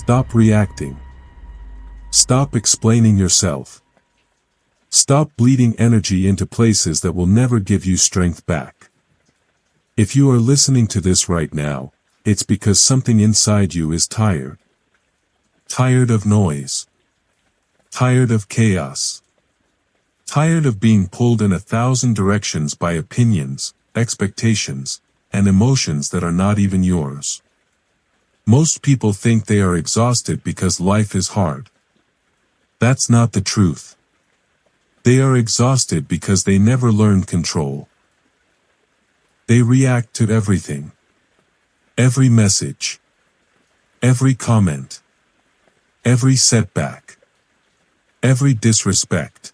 Stop reacting. Stop explaining yourself. Stop bleeding energy into places that will never give you strength back. If you are listening to this right now, it's because something inside you is tired. Tired of noise. Tired of chaos. Tired of being pulled in 1,000 directions by opinions, expectations, and emotions that are not even yours. Most people think they are exhausted because life is hard. That's not the truth. They are exhausted because they never learned control. They react to everything. Every message. Every comment. Every setback. Every disrespect.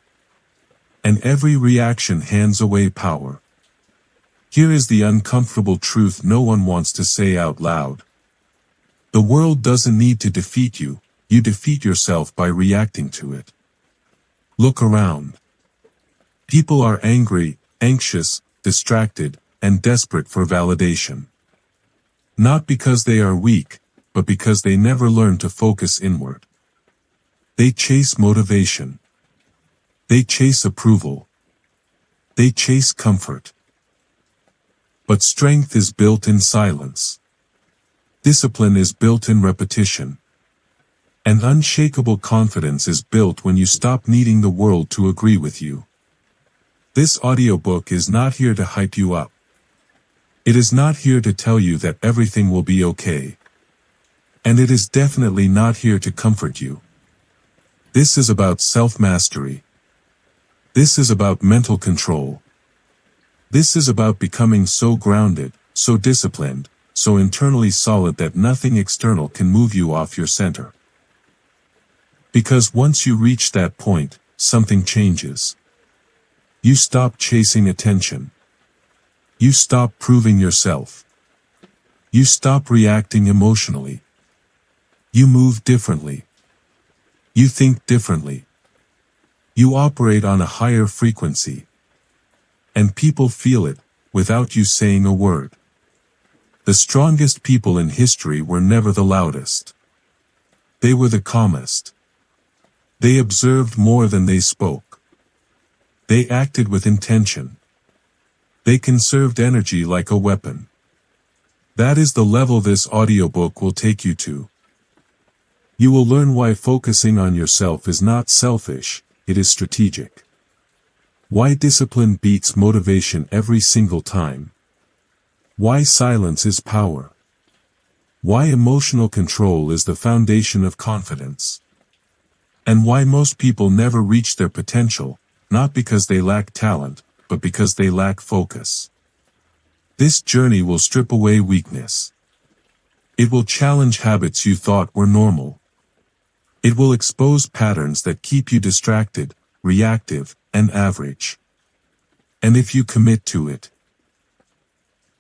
And every reaction hands away power. Here is the uncomfortable truth no one wants to say out loud. The world doesn't need to defeat you, you defeat yourself by reacting to it. Look around. People are angry, anxious, distracted, and desperate for validation. Not because they are weak, but because they never learn to focus inward. They chase motivation. They chase approval. They chase comfort. But strength is built in silence. Discipline is built in repetition. And unshakable confidence is built when you stop needing the world to agree with you. This audiobook is not here to hype you up. It is not here to tell you that everything will be okay. And it is definitely not here to comfort you. This is about self-mastery. This is about mental control. This is about becoming so grounded, so disciplined, so internally solid that nothing external can move you off your center. Because once you reach that point, something changes. You stop chasing attention. You stop proving yourself. You stop reacting emotionally. You move differently. You think differently. You operate on a higher frequency. And people feel it, without you saying a word. The strongest people in history were never the loudest. They were the calmest. They observed more than they spoke. They acted with intention. They conserved energy like a weapon. That is the level this audiobook will take you to. You will learn why focusing on yourself is not selfish, it is strategic. Why discipline beats motivation every single time. Why silence is power. Why emotional control is the foundation of confidence. And why most people never reach their potential, not because they lack talent, but because they lack focus. This journey will strip away weakness. It will challenge habits you thought were normal. It will expose patterns that keep you distracted, reactive, and average. And if you commit to it,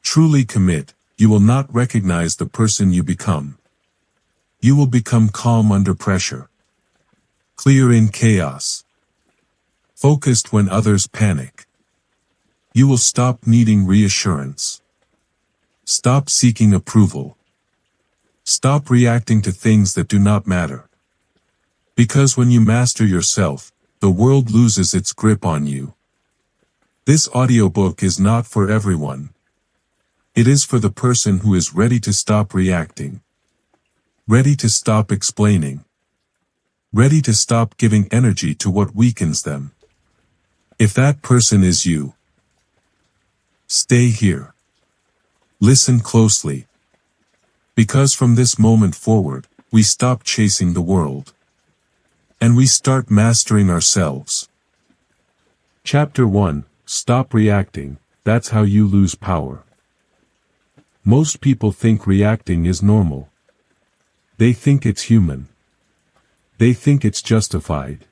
truly commit, you will not recognize the person you become. You will become calm under pressure. Clear in chaos. Focused when others panic. You will stop needing reassurance. Stop seeking approval. Stop reacting to things that do not matter. Because when you master yourself, the world loses its grip on you. This audiobook is not for everyone. It is for the person who is ready to stop reacting. Ready to stop explaining. Ready to stop giving energy to what weakens them. If that person is you, stay here. Listen closely. Because from this moment forward, we stop chasing the world. And we start mastering ourselves. Chapter 1, Stop Reacting, That's How You Lose Power. Most people think reacting is normal. They think it's human. They think it's justified.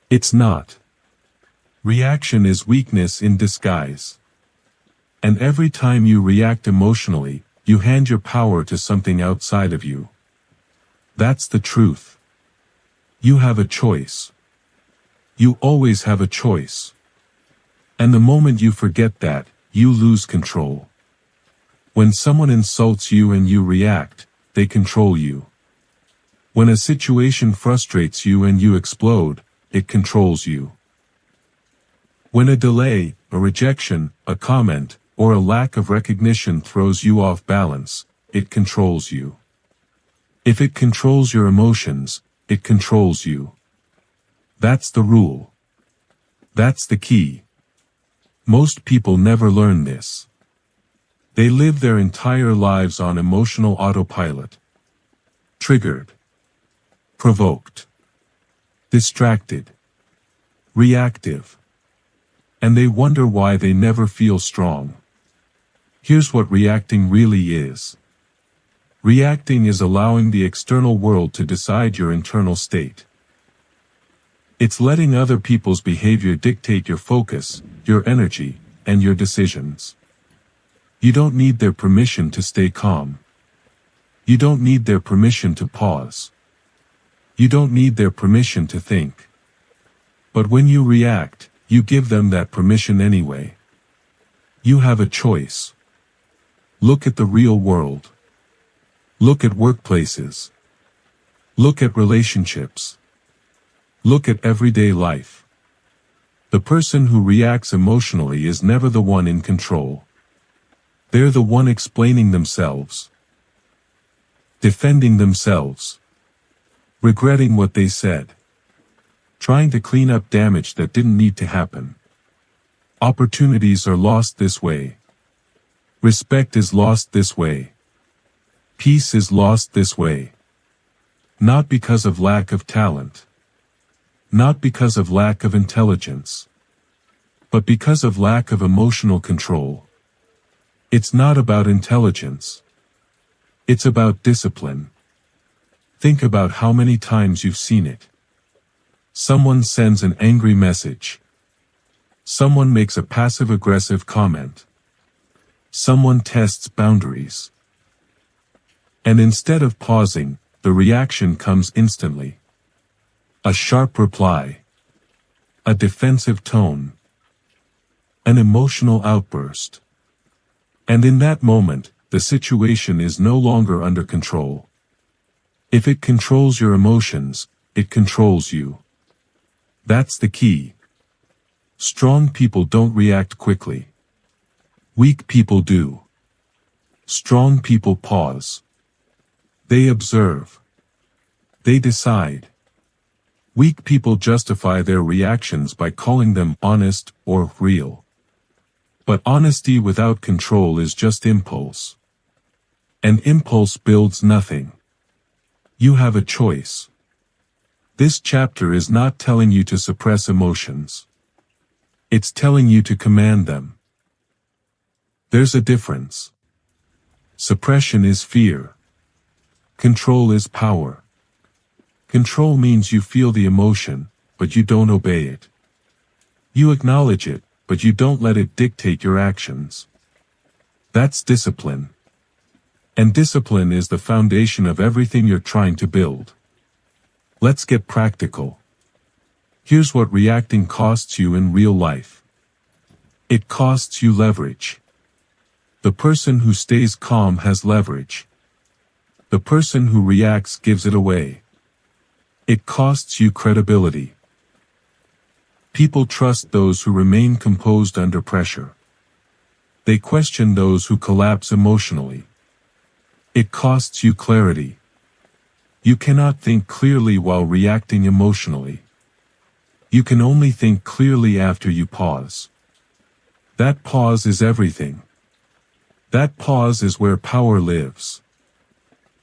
It's not. Reaction is weakness in disguise. And every time you react emotionally, you hand your power to something outside of you. That's the truth. You have a choice. You always have a choice. And the moment you forget that, you lose control. When someone insults you and you react, they control you. When a situation frustrates you and you explode, it controls you. When a delay, a rejection, a comment, or a lack of recognition throws you off balance, it controls you. If it controls your emotions, it controls you. That's the rule. That's the key. Most people never learn this. They live their entire lives on emotional autopilot. Triggered. Provoked. Distracted. Reactive. And they wonder why they never feel strong. Here's what reacting really is. Reacting is allowing the external world to decide your internal state. It's letting other people's behavior dictate your focus, your energy, and your decisions. You don't need their permission to stay calm. You don't need their permission to pause. You don't need their permission to think. But when you react, you give them that permission anyway. You have a choice. Look at the real world. Look at workplaces. Look at relationships. Look at everyday life. The person who reacts emotionally is never the one in control. They're the one explaining themselves, defending themselves, regretting what they said, trying to clean up damage that didn't need to happen. Opportunities are lost this way. Respect is lost this way. Peace is lost this way. Not because of lack of talent. Not because of lack of intelligence. But because of lack of emotional control. It's not about intelligence. It's about discipline. Think about how many times you've seen it. Someone sends an angry message. Someone makes a passive-aggressive comment. Someone tests boundaries. And instead of pausing, the reaction comes instantly. A sharp reply. A defensive tone. An emotional outburst. And in that moment, the situation is no longer under control. If it controls your emotions, it controls you. That's the key. Strong people don't react quickly. Weak people do. Strong people pause. They observe. They decide. Weak people justify their reactions by calling them honest or real. But honesty without control is just impulse. And impulse builds nothing. You have a choice. This chapter is not telling you to suppress emotions. It's telling you to command them. There's a difference. Suppression is fear. Control is power. Control means you feel the emotion, but you don't obey it. You acknowledge it, but you don't let it dictate your actions. That's discipline. And discipline is the foundation of everything you're trying to build. Let's get practical. Here's what reacting costs you in real life. It costs you leverage. The person who stays calm has leverage. The person who reacts gives it away. It costs you credibility. People trust those who remain composed under pressure. They question those who collapse emotionally. It costs you clarity. You cannot think clearly while reacting emotionally. You can only think clearly after you pause. That pause is everything. That pause is where power lives.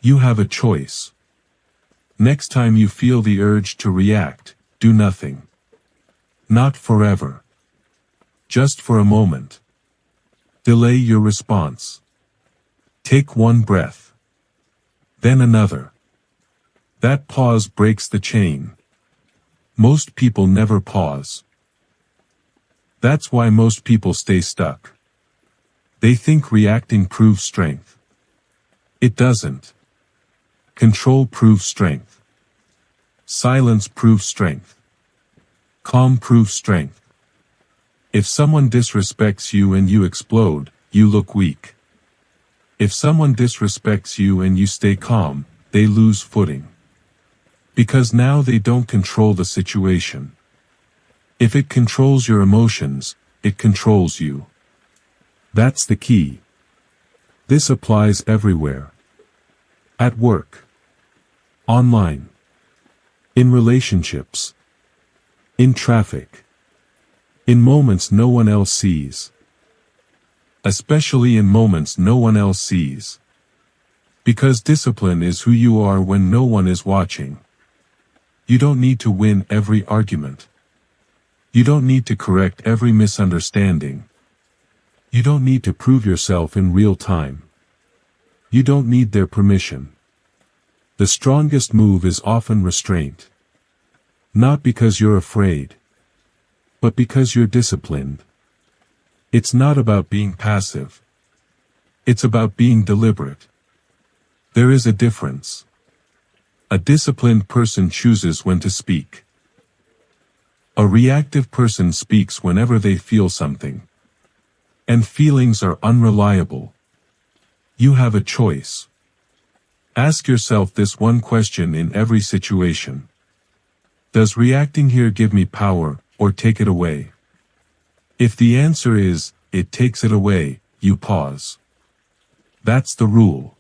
You have a choice. Next time you feel the urge to react, do nothing. Not forever. Just for a moment. Delay your response. Take one breath. Then another. That pause breaks the chain. Most people never pause. That's why most people stay stuck. They think reacting proves strength. It doesn't. Control proves strength. Silence proves strength. Calm proves strength. If someone disrespects you and you explode, you look weak. If someone disrespects you and you stay calm, they lose footing. Because now they don't control the situation. If it controls your emotions, it controls you. That's the key. This applies everywhere. At work. Online. In relationships. In traffic. In moments no one else sees. Especially in moments no one else sees. Because discipline is who you are when no one is watching. You don't need to win every argument. You don't need to correct every misunderstanding. You don't need to prove yourself in real time. You don't need their permission. The strongest move is often restraint. Not because you're afraid, but because you're disciplined. It's not about being passive. It's about being deliberate. There is a difference. A disciplined person chooses when to speak. A reactive person speaks whenever they feel something. And feelings are unreliable. You have a choice. Ask yourself this one question in every situation. Does reacting here give me power, or take it away? If the answer is, it takes it away, you pause. That's the rule.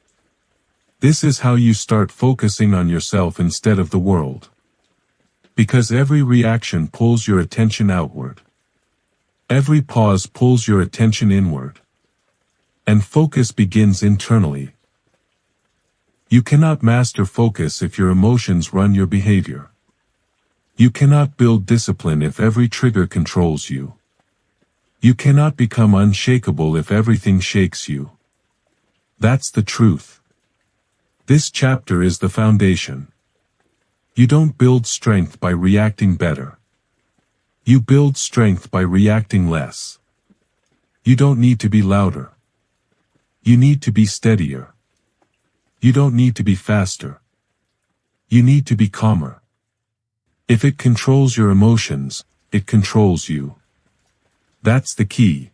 This is how you start focusing on yourself instead of the world. Because every reaction pulls your attention outward. Every pause pulls your attention inward. And focus begins internally. You cannot master focus if your emotions run your behavior. You cannot build discipline if every trigger controls you. You cannot become unshakable if everything shakes you. That's the truth. This chapter is the foundation. You don't build strength by reacting better. You build strength by reacting less. You don't need to be louder. You need to be steadier. You don't need to be faster. You need to be calmer. If it controls your emotions, it controls you. That's the key.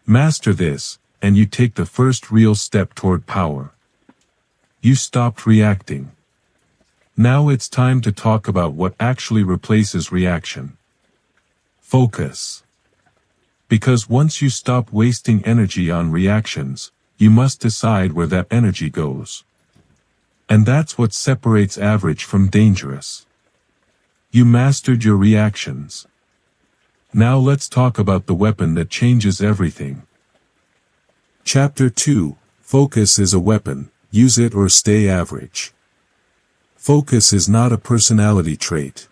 Master this, and you take the first real step toward power. You stopped reacting. Now it's time to talk about what actually replaces reaction. Focus. Because once you stop wasting energy on reactions, you must decide where that energy goes. And that's what separates average from dangerous. You mastered your reactions. Now let's talk about the weapon that changes everything. Chapter 2. Focus is a weapon, use it or stay average. Focus is not a personality trait.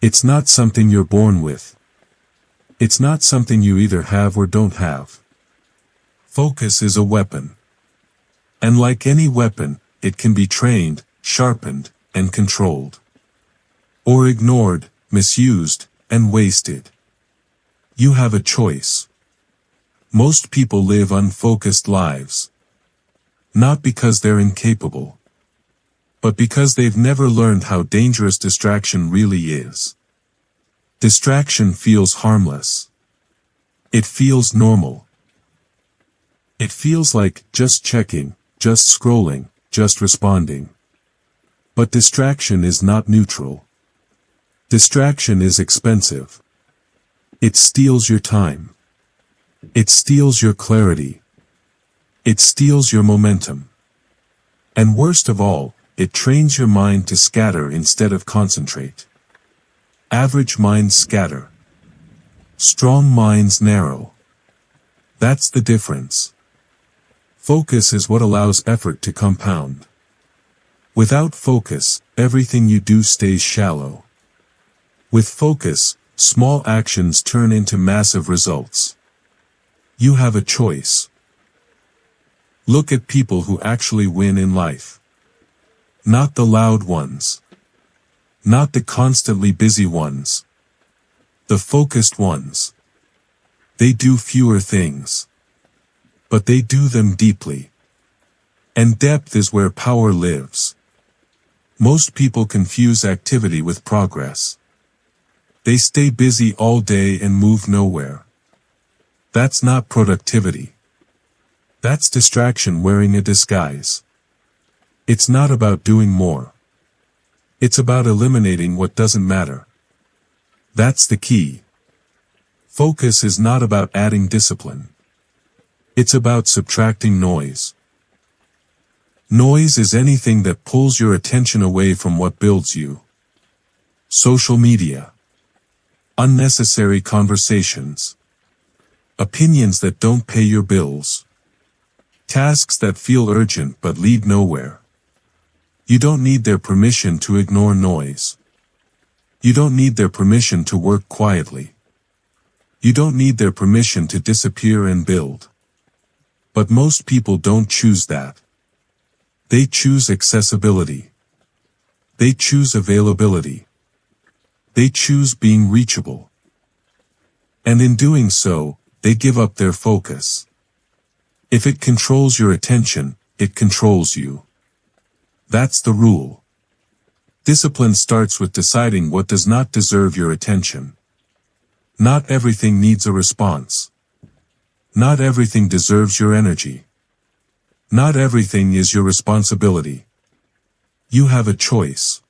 It's not something you're born with. It's not something you either have or don't have. Focus is a weapon. And like any weapon, it can be trained, sharpened, and controlled. Or ignored, misused, and wasted. You have a choice. Most people live unfocused lives. Not because they're incapable, but because they've never learned how dangerous distraction really is. Distraction feels harmless. It feels normal. It feels like just checking, just scrolling, just responding. But distraction is not neutral. Distraction is expensive. It steals your time. It steals your clarity. It steals your momentum. And worst of all, it trains your mind to scatter instead of concentrate. Average minds scatter. Strong minds narrow. That's the difference. Focus is what allows effort to compound. Without focus, everything you do stays shallow. With focus, small actions turn into massive results. You have a choice. Look at people who actually win in life. Not the loud ones. Not the constantly busy ones. The focused ones. They do fewer things. But they do them deeply. And depth is where power lives. Most people confuse activity with progress. They stay busy all day and move nowhere. That's not productivity. That's distraction wearing a disguise. It's not about doing more. It's about eliminating what doesn't matter. That's the key. Focus is not about adding discipline. It's about subtracting noise. Noise is anything that pulls your attention away from what builds you. Social media. Unnecessary conversations. Opinions that don't pay your bills. Tasks that feel urgent but lead nowhere. You don't need their permission to ignore noise. You don't need their permission to work quietly. You don't need their permission to disappear and build. But most people don't choose that. They choose accessibility. They choose availability. They choose being reachable. And in doing so, they give up their focus. If it controls your attention, it controls you. That's the rule. Discipline starts with deciding what does not deserve your attention. Not everything needs a response. Not everything deserves your energy. Not everything is your responsibility. You have a choice.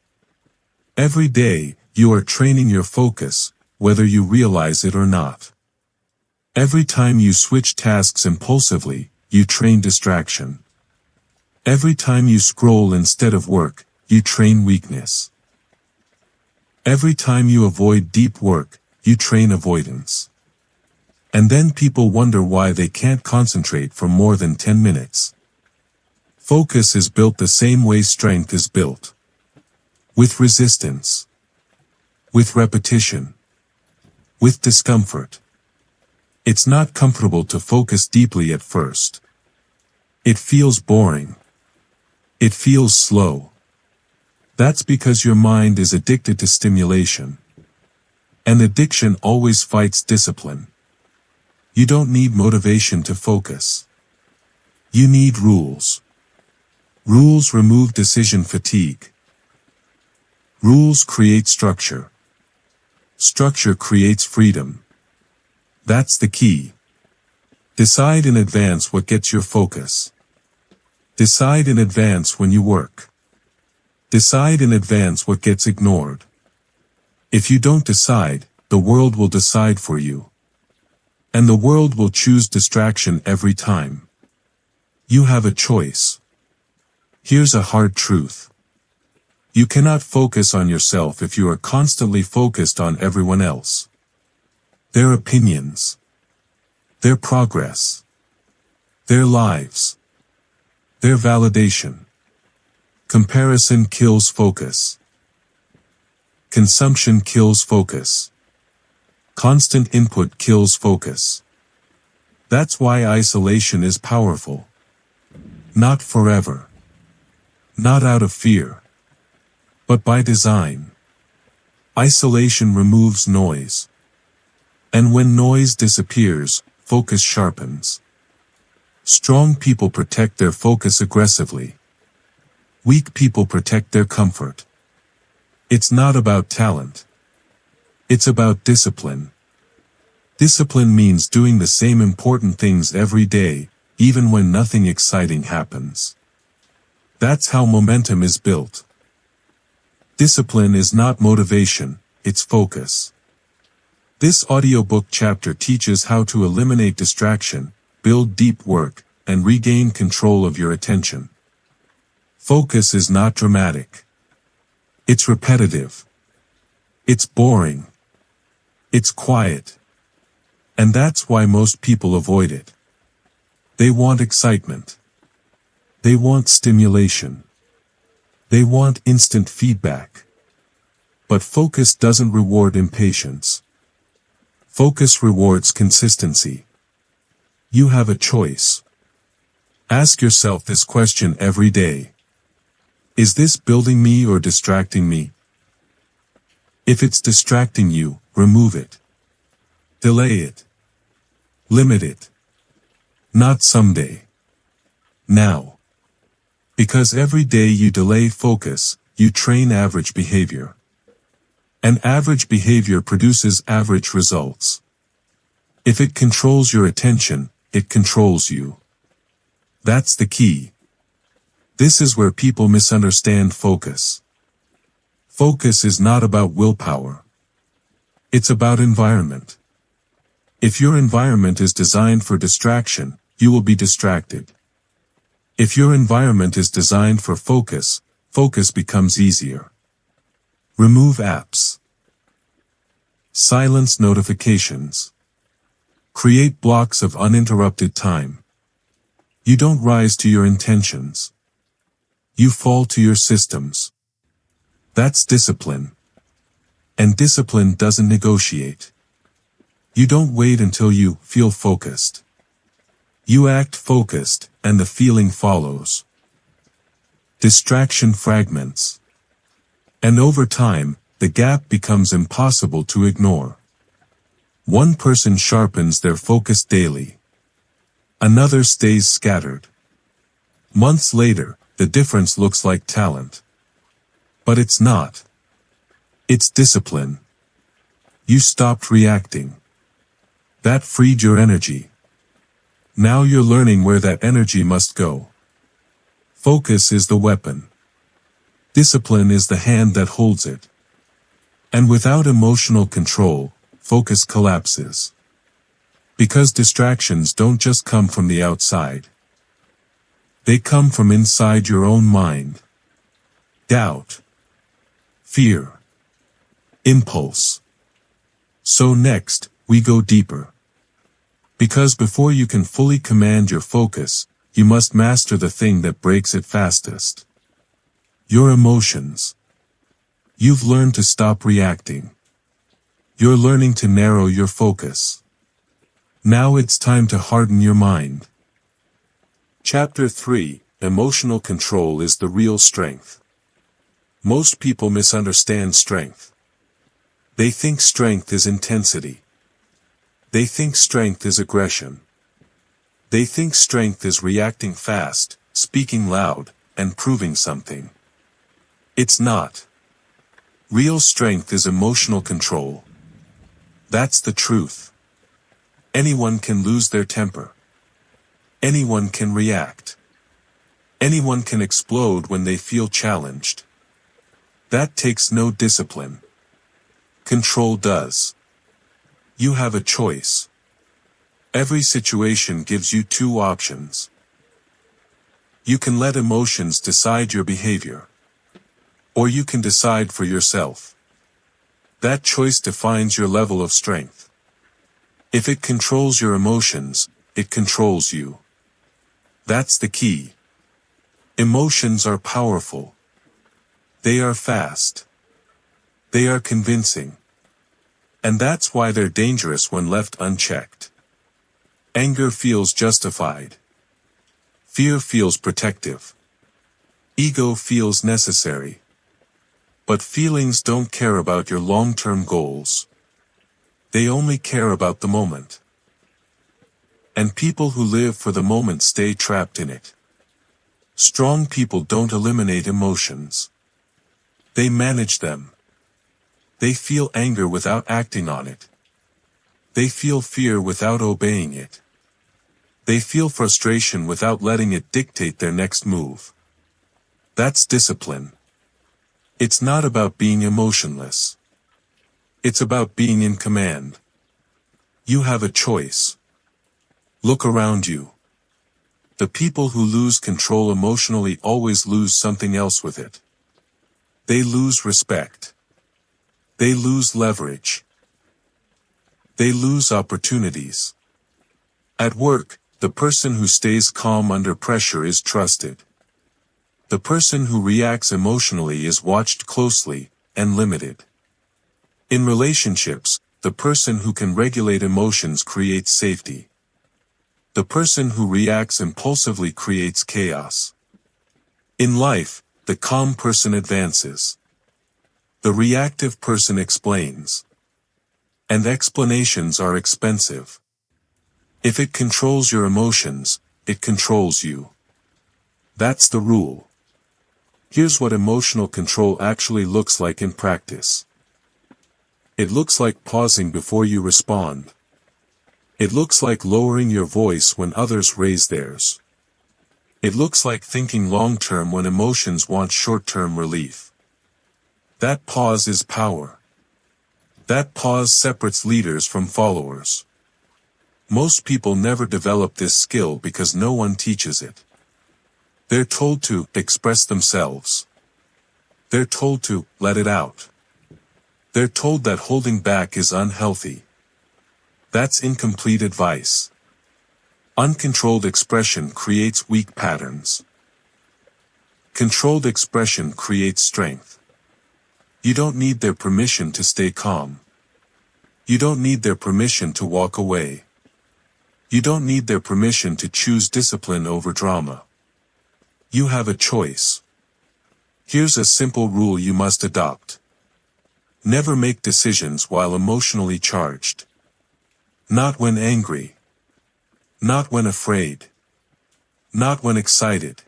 Every day, you are training your focus, whether you realize it or not. Every time you switch tasks impulsively, you train distraction. Every time you scroll instead of work, you train weakness. Every time you avoid deep work, you train avoidance. And then people wonder why they can't concentrate for more than 10 minutes. Focus is built the same way strength is built. With resistance. With repetition. With discomfort. It's not comfortable to focus deeply at first. It feels boring. It feels slow. That's because your mind is addicted to stimulation. And addiction always fights discipline. You don't need motivation to focus. You need rules. Rules remove decision fatigue. Rules create structure. Structure creates freedom. That's the key. Decide in advance what gets your focus. Decide in advance when you work. Decide in advance what gets ignored. If you don't decide, the world will decide for you. And the world will choose distraction every time. You have a choice. Here's a hard truth. You cannot focus on yourself if you are constantly focused on everyone else. Their opinions. Their progress. Their lives. Their validation. Comparison kills focus. Consumption kills focus. Constant input kills focus. That's why isolation is powerful. Not forever. Not out of fear. But by design. Isolation removes noise. And when noise disappears, focus sharpens. Strong people protect their focus aggressively. Weak people protect their comfort. It's not about talent. It's about discipline. Discipline means doing the same important things every day, even when nothing exciting happens. That's how momentum is built. Discipline is not motivation, it's focus. This audiobook chapter teaches how to eliminate distraction, build deep work, and regain control of your attention. Focus is not dramatic. It's repetitive. It's boring. It's quiet. And that's why most people avoid it. They want excitement. They want stimulation. They want instant feedback. But focus doesn't reward impatience. Focus rewards consistency. You have a choice. Ask yourself this question every day. Is this building me or distracting me? If it's distracting you, remove it. Delay it. Limit it. Not someday. Now. Because every day you delay focus, you train average behavior. And average behavior produces average results. If it controls your attention, it controls you. That's the key. This is where people misunderstand focus. Focus is not about willpower. It's about environment. If your environment is designed for distraction, you will be distracted. If your environment is designed for focus, focus becomes easier. Remove apps. Silence notifications. Create blocks of uninterrupted time. You don't rise to your intentions. You fall to your systems. That's discipline. And discipline doesn't negotiate. You don't wait until you feel focused. You act focused, and the feeling follows. Distraction fragments. And over time, the gap becomes impossible to ignore. One person sharpens their focus daily. Another stays scattered. Months later, the difference looks like talent. But it's not. It's discipline. You stopped reacting. That freed your energy. Now you're learning where that energy must go. Focus is the weapon. Discipline is the hand that holds it. And without emotional control, focus collapses. Because distractions don't just come from the outside. They come from inside your own mind. Doubt. Fear. Impulse. So next, we go deeper. Because before you can fully command your focus, you must master the thing that breaks it fastest. Your emotions. You've learned to stop reacting. You're learning to narrow your focus. Now it's time to harden your mind. Chapter 3: Emotional Control is the Real Strength. Most people misunderstand strength. They think strength is intensity. They think strength is aggression. They think strength is reacting fast, speaking loud, and proving something. It's not. Real strength is emotional control. That's the truth. Anyone can lose their temper. Anyone can react. Anyone can explode when they feel challenged. That takes no discipline. Control does. You have a choice. Every situation gives you two options. You can let emotions decide your behavior. Or you can decide for yourself. That choice defines your level of strength. If it controls your emotions, it controls you. That's the key. Emotions are powerful. They are fast. They are convincing. And that's why they're dangerous when left unchecked. Anger feels justified. Fear feels protective. Ego feels necessary. But feelings don't care about your long-term goals. They only care about the moment. And people who live for the moment stay trapped in it. Strong people don't eliminate emotions. They manage them. They feel anger without acting on it. They feel fear without obeying it. They feel frustration without letting it dictate their next move. That's discipline. It's not about being emotionless. It's about being in command. You have a choice. Look around you. The people who lose control emotionally always lose something else with it. They lose respect. They lose leverage. They lose opportunities. At work, the person who stays calm under pressure is trusted. The person who reacts emotionally is watched closely and limited. In relationships, the person who can regulate emotions creates safety. The person who reacts impulsively creates chaos. In life, the calm person advances. The reactive person explains. And explanations are expensive. If it controls your emotions, it controls you. That's the rule. Here's what emotional control actually looks like in practice. It looks like pausing before you respond. It looks like lowering your voice when others raise theirs. It looks like thinking long-term when emotions want short-term relief. That pause is power. That pause separates leaders from followers. Most people never develop this skill because no one teaches it. They're told to express themselves. They're told to let it out. They're told that holding back is unhealthy. That's incomplete advice. Uncontrolled expression creates weak patterns. Controlled expression creates strength. You don't need their permission to stay calm. You don't need their permission to walk away. You don't need their permission to choose discipline over drama. You have a choice. Here's a simple rule you must adopt. Never make decisions while emotionally charged. Not when angry. Not when afraid. Not when excited.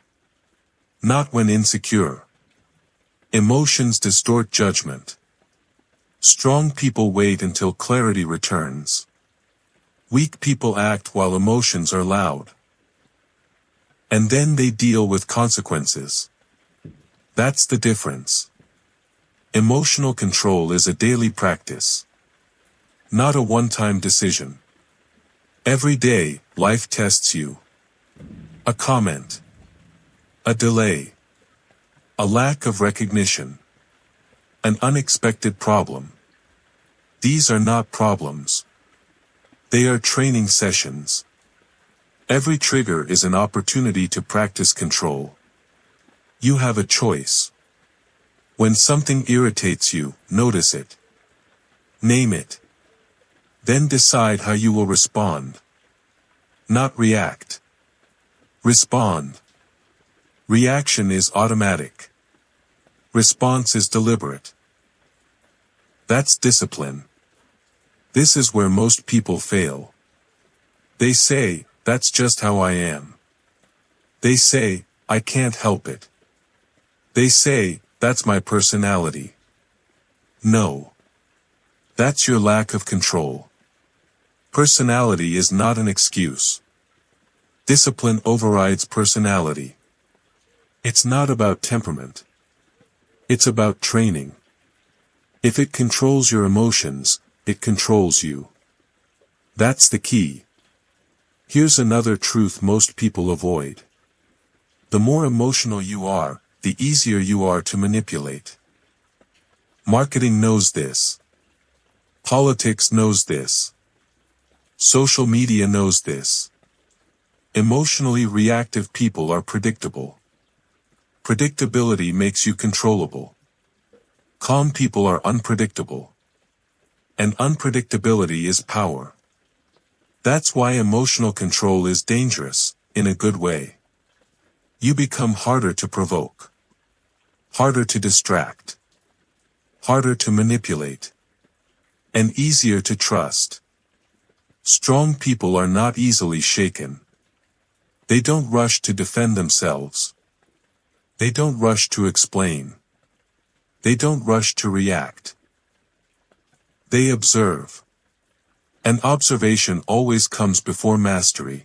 Not when insecure. Emotions distort judgment. Strong people wait until clarity returns. Weak people act while emotions are loud. And then they deal with consequences. That's the difference. Emotional control is a daily practice. Not a one-time decision. Every day, life tests you. A comment. A delay. A lack of recognition. An unexpected problem. These are not problems. They are training sessions. Every trigger is an opportunity to practice control. You have a choice. When something irritates you, notice it. Name it. Then decide how you will respond. Not react. Respond. Reaction is automatic. Response is deliberate. That's discipline. This is where most people fail. They say, "That's just how I am." They say, "I can't help it." They say, "That's my personality." No. That's your lack of control. Personality is not an excuse. Discipline overrides personality. It's not about temperament. It's about training. If it controls your emotions, it controls you. That's the key. Here's another truth most people avoid. The more emotional you are, the easier you are to manipulate. Marketing knows this. Politics knows this. Social media knows this. Emotionally reactive people are predictable. Predictability makes you controllable. Calm people are unpredictable. And unpredictability is power. That's why emotional control is dangerous, in a good way. You become harder to provoke. Harder to distract. Harder to manipulate. And easier to trust. Strong people are not easily shaken. They don't rush to defend themselves. They don't rush to explain. They don't rush to react. They observe. And observation always comes before mastery.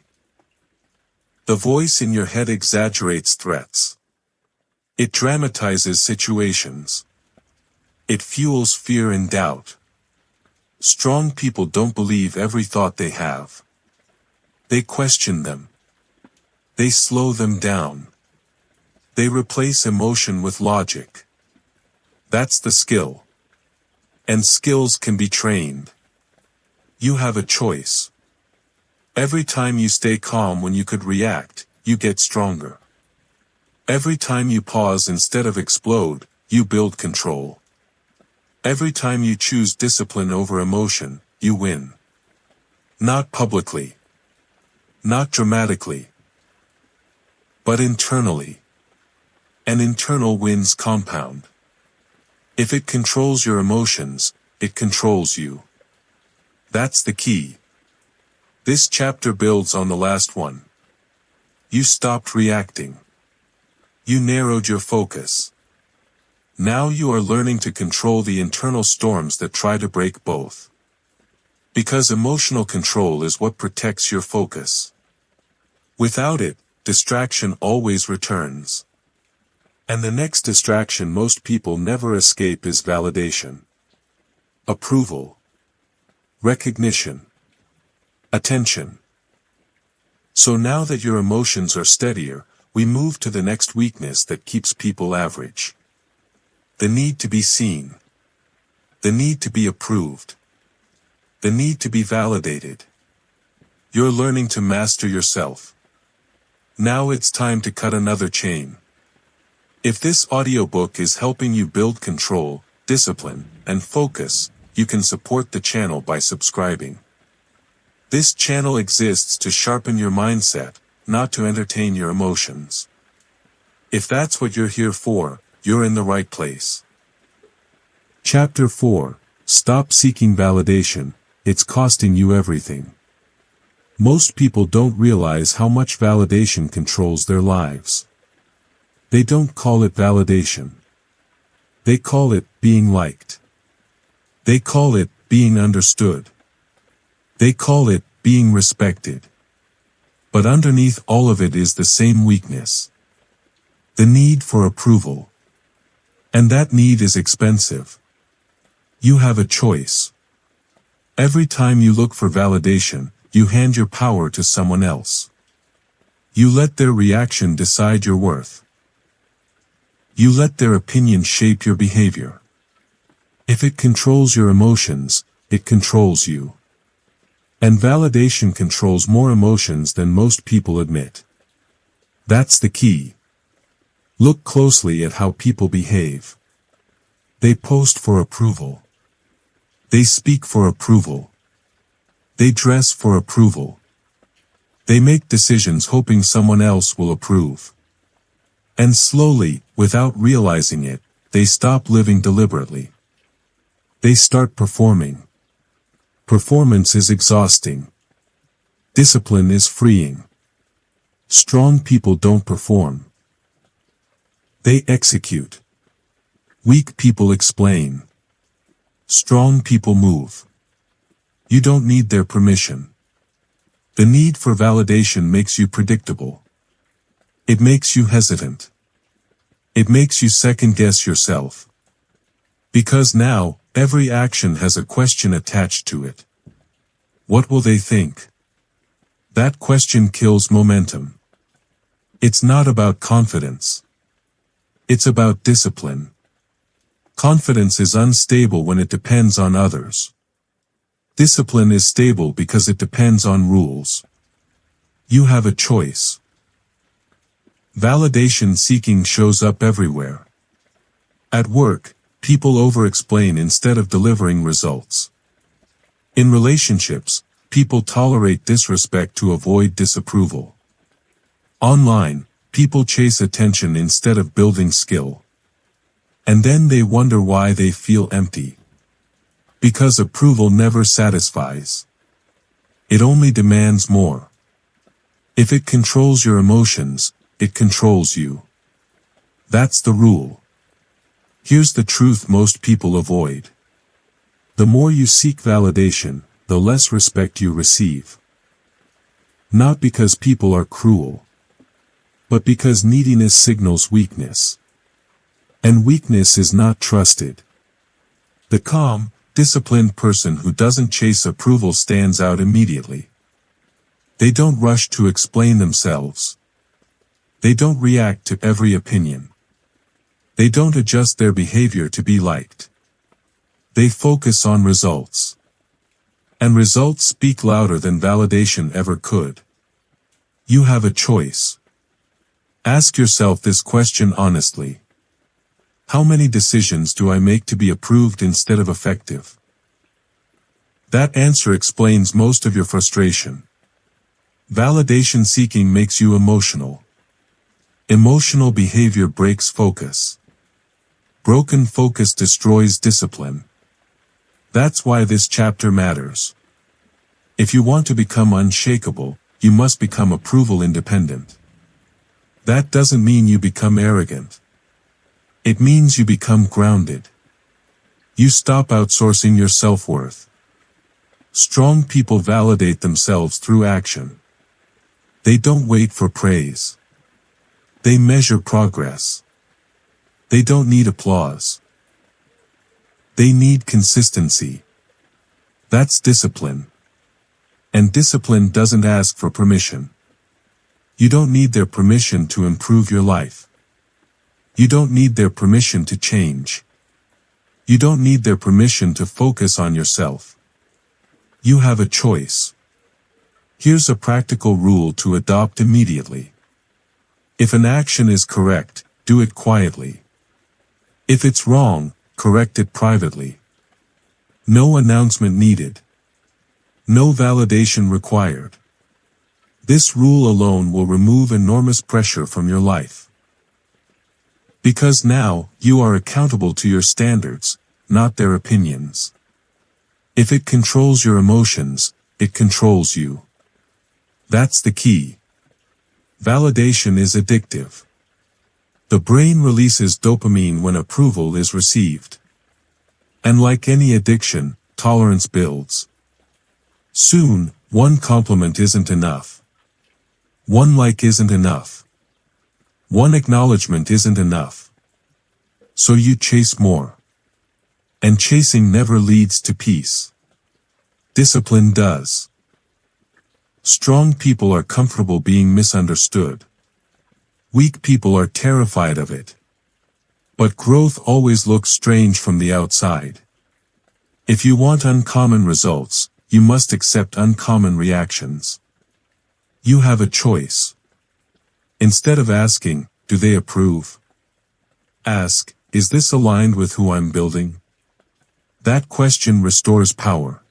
The voice in your head exaggerates threats. It dramatizes situations. It fuels fear and doubt. Strong people don't believe every thought they have. They question them. They slow them down. They replace emotion with logic. That's the skill. And skills can be trained. You have a choice. Every time you stay calm when you could react, you get stronger. Every time you pause instead of explode, you build control. Every time you choose discipline over emotion, you win. Not publicly. Not dramatically. But internally. And internal wins compound. If it controls your emotions, it controls you. That's the key. This chapter builds on the last one. You stopped reacting. You narrowed your focus. Now you are learning to control the internal storms that try to break both. Because emotional control is what protects your focus. Without it, distraction always returns. And the next distraction most people never escape is validation. Approval. Recognition. Attention. So now that your emotions are steadier, we move to the next weakness that keeps people average. The need to be seen. The need to be approved. The need to be validated. You're learning to master yourself. Now it's time to cut another chain. If this audiobook is helping you build control, discipline, and focus, you can support the channel by subscribing. This channel exists to sharpen your mindset, not to entertain your emotions. If that's what you're here for, you're in the right place. Chapter 4. Stop seeking validation. It's costing you everything. Most people don't realize how much validation controls their lives. They don't call it validation. They call it being liked. They call it being understood. They call it being respected. But underneath all of it is the same weakness. The need for approval. And that need is expensive. You have a choice. Every time you look for validation, you hand your power to someone else. You let their reaction decide your worth. You let their opinion shape your behavior. If it controls your emotions, it controls you. And validation controls more emotions than most people admit. That's the key. Look closely at how people behave. They post for approval. They speak for approval. They dress for approval. They make decisions hoping someone else will approve. And slowly, without realizing it, they stop living deliberately. They start performing. Performance is exhausting. Discipline is freeing. Strong people don't perform. They execute. Weak people explain. Strong people move. You don't need their permission. The need for validation makes you predictable. It makes you hesitant. It makes you second-guess yourself. Because now, every action has a question attached to it. What will they think? That question kills momentum. It's not about confidence. It's about discipline. Confidence is unstable when it depends on others. Discipline is stable because it depends on rules. You have a choice. Validation seeking shows up everywhere. At work, people over-explain instead of delivering results. In relationships, people tolerate disrespect to avoid disapproval. Online, people chase attention instead of building skill. And then they wonder why they feel empty. Because approval never satisfies. It only demands more. If it controls your emotions, it controls you. That's the rule. Here's the truth most people avoid. The more you seek validation, the less respect you receive. Not because people are cruel, but because neediness signals weakness. And weakness is not trusted. The calm, disciplined person who doesn't chase approval stands out immediately. They don't rush to explain themselves. They don't react to every opinion. They don't adjust their behavior to be liked. They focus on results. And results speak louder than validation ever could. You have a choice. Ask yourself this question honestly. How many decisions do I make to be approved instead of effective? That answer explains most of your frustration. Validation seeking makes you emotional. Emotional behavior breaks focus. Broken focus destroys discipline. That's why this chapter matters. If you want to become unshakable, you must become approval independent. That doesn't mean you become arrogant. It means you become grounded. You stop outsourcing your self-worth. Strong people validate themselves through action. They don't wait for praise. They measure progress. They don't need applause. They need consistency. That's discipline. And discipline doesn't ask for permission. You don't need their permission to improve your life. You don't need their permission to change. You don't need their permission to focus on yourself. You have a choice. Here's a practical rule to adopt immediately. If an action is correct, do it quietly. If it's wrong, correct it privately. No announcement needed. No validation required. This rule alone will remove enormous pressure from your life. Because now, you are accountable to your standards, not their opinions. If it controls your emotions, it controls you. That's the key. Validation is addictive. The brain releases dopamine when approval is received. And like any addiction, tolerance builds. Soon, one compliment isn't enough. One like isn't enough. One acknowledgement isn't enough. So you chase more. And chasing never leads to peace. Discipline does. Strong people are comfortable being misunderstood. Weak people are terrified of it. But growth always looks strange from the outside. If you want uncommon results, you must accept uncommon reactions. You have a choice. Instead of asking, do they approve? Ask, is this aligned with who I'm building? That question restores power.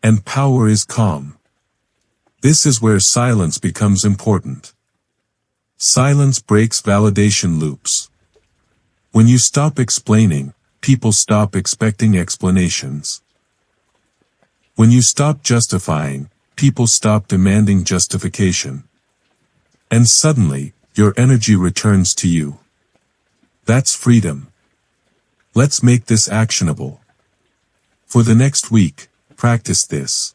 And power is calm. This is where silence becomes important. Silence breaks validation loops. When you stop explaining, people stop expecting explanations. When you stop justifying, people stop demanding justification. And suddenly, your energy returns to you. That's freedom. Let's make this actionable. For the next week, practice this.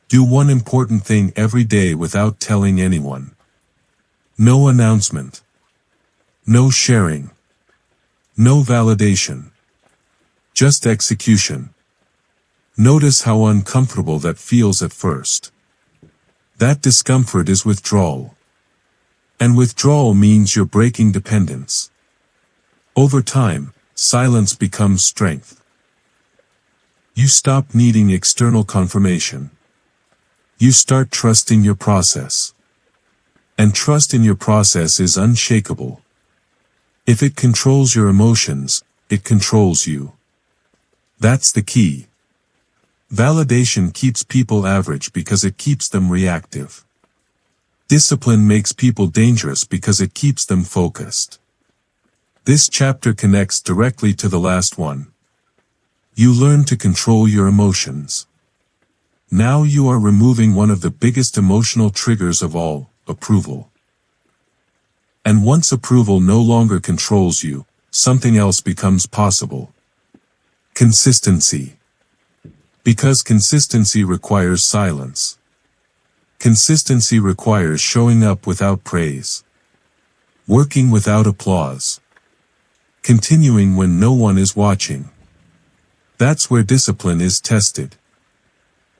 Do one important thing every day without telling anyone. No announcement. No sharing. No validation. Just execution. Notice how uncomfortable that feels at first. That discomfort is withdrawal. And withdrawal means you're breaking dependence. Over time, silence becomes strength. You stop needing external confirmation. You start trusting your process. And trust in your process is unshakable. If it controls your emotions, it controls you. That's the key. Validation keeps people average because it keeps them reactive. Discipline makes people dangerous because it keeps them focused. This chapter connects directly to the last one. You learn to control your emotions. Now you are removing one of the biggest emotional triggers of all, approval. And once approval no longer controls you, something else becomes possible. Consistency. Because consistency requires silence. Consistency requires showing up without praise. Working without applause. Continuing when no one is watching. That's where discipline is tested.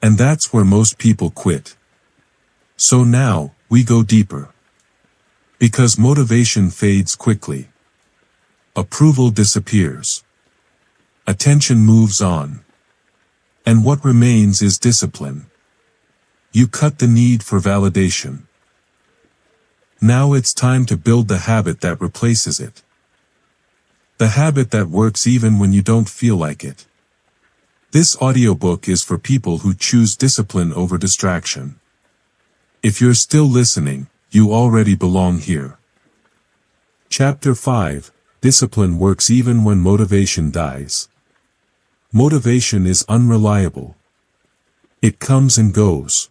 And that's where most people quit. So now, we go deeper. Because motivation fades quickly. Approval disappears. Attention moves on. And what remains is discipline. You cut the need for validation. Now it's time to build the habit that replaces it. The habit that works even when you don't feel like it. This audiobook is for people who choose discipline over distraction. If you're still listening, you already belong here. Chapter 5, Discipline works even when motivation dies. Motivation is unreliable. It comes and goes.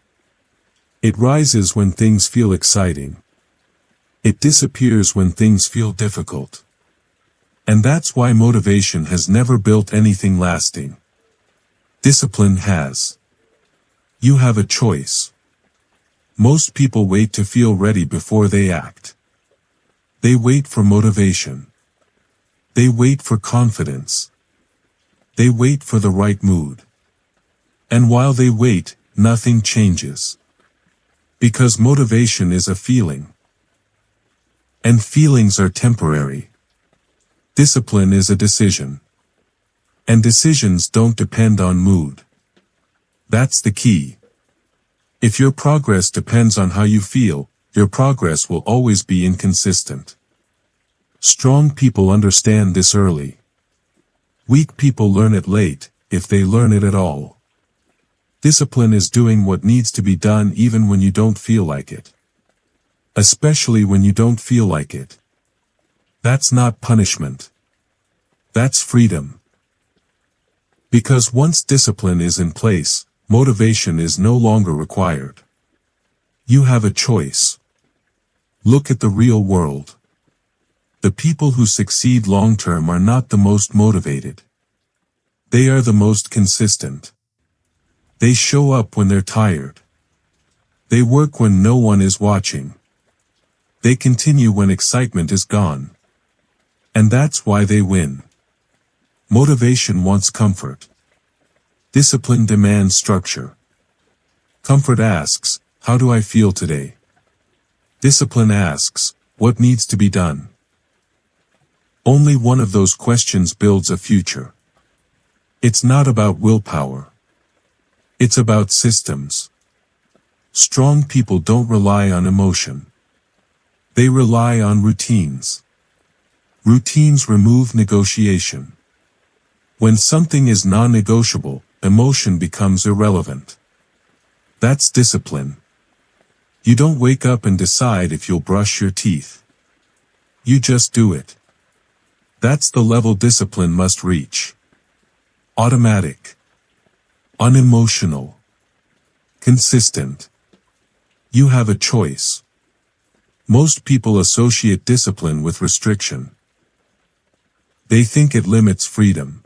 It rises when things feel exciting. It disappears when things feel difficult. And that's why motivation has never built anything lasting. Discipline has. You have a choice. Most people wait to feel ready before they act. They wait for motivation. They wait for confidence. They wait for the right mood. And while they wait, nothing changes. Because motivation is a feeling. And feelings are temporary. Discipline is a decision. And decisions don't depend on mood. That's the key. If your progress depends on how you feel, your progress will always be inconsistent. Strong people understand this early. Weak people learn it late, if they learn it at all. Discipline is doing what needs to be done even when you don't feel like it. Especially when you don't feel like it. That's not punishment. That's freedom. Because once discipline is in place, motivation is no longer required. You have a choice. Look at the real world. The people who succeed long-term are not the most motivated. They are the most consistent. They show up when they're tired. They work when no one is watching. They continue when excitement is gone. And that's why they win. Motivation wants comfort. Discipline demands structure. Comfort asks, how do I feel today? Discipline asks, what needs to be done? Only one of those questions builds a future. It's not about willpower. It's about systems. Strong people don't rely on emotion. They rely on routines. Routines remove negotiation. When something is non-negotiable, emotion becomes irrelevant. That's discipline. You don't wake up and decide if you'll brush your teeth. You just do it. That's the level discipline must reach. Automatic. Unemotional. Consistent. You have a choice. Most people associate discipline with restriction. They think it limits freedom.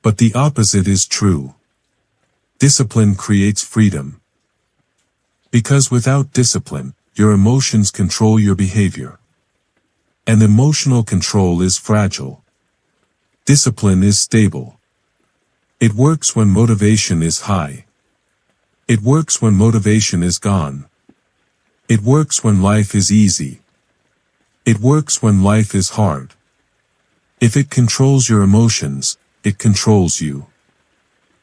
But the opposite is true. Discipline creates freedom. Because without discipline, your emotions control your behavior. And emotional control is fragile. Discipline is stable. It works when motivation is high. It works when motivation is gone. It works when life is easy. It works when life is hard. If it controls your emotions, it controls you.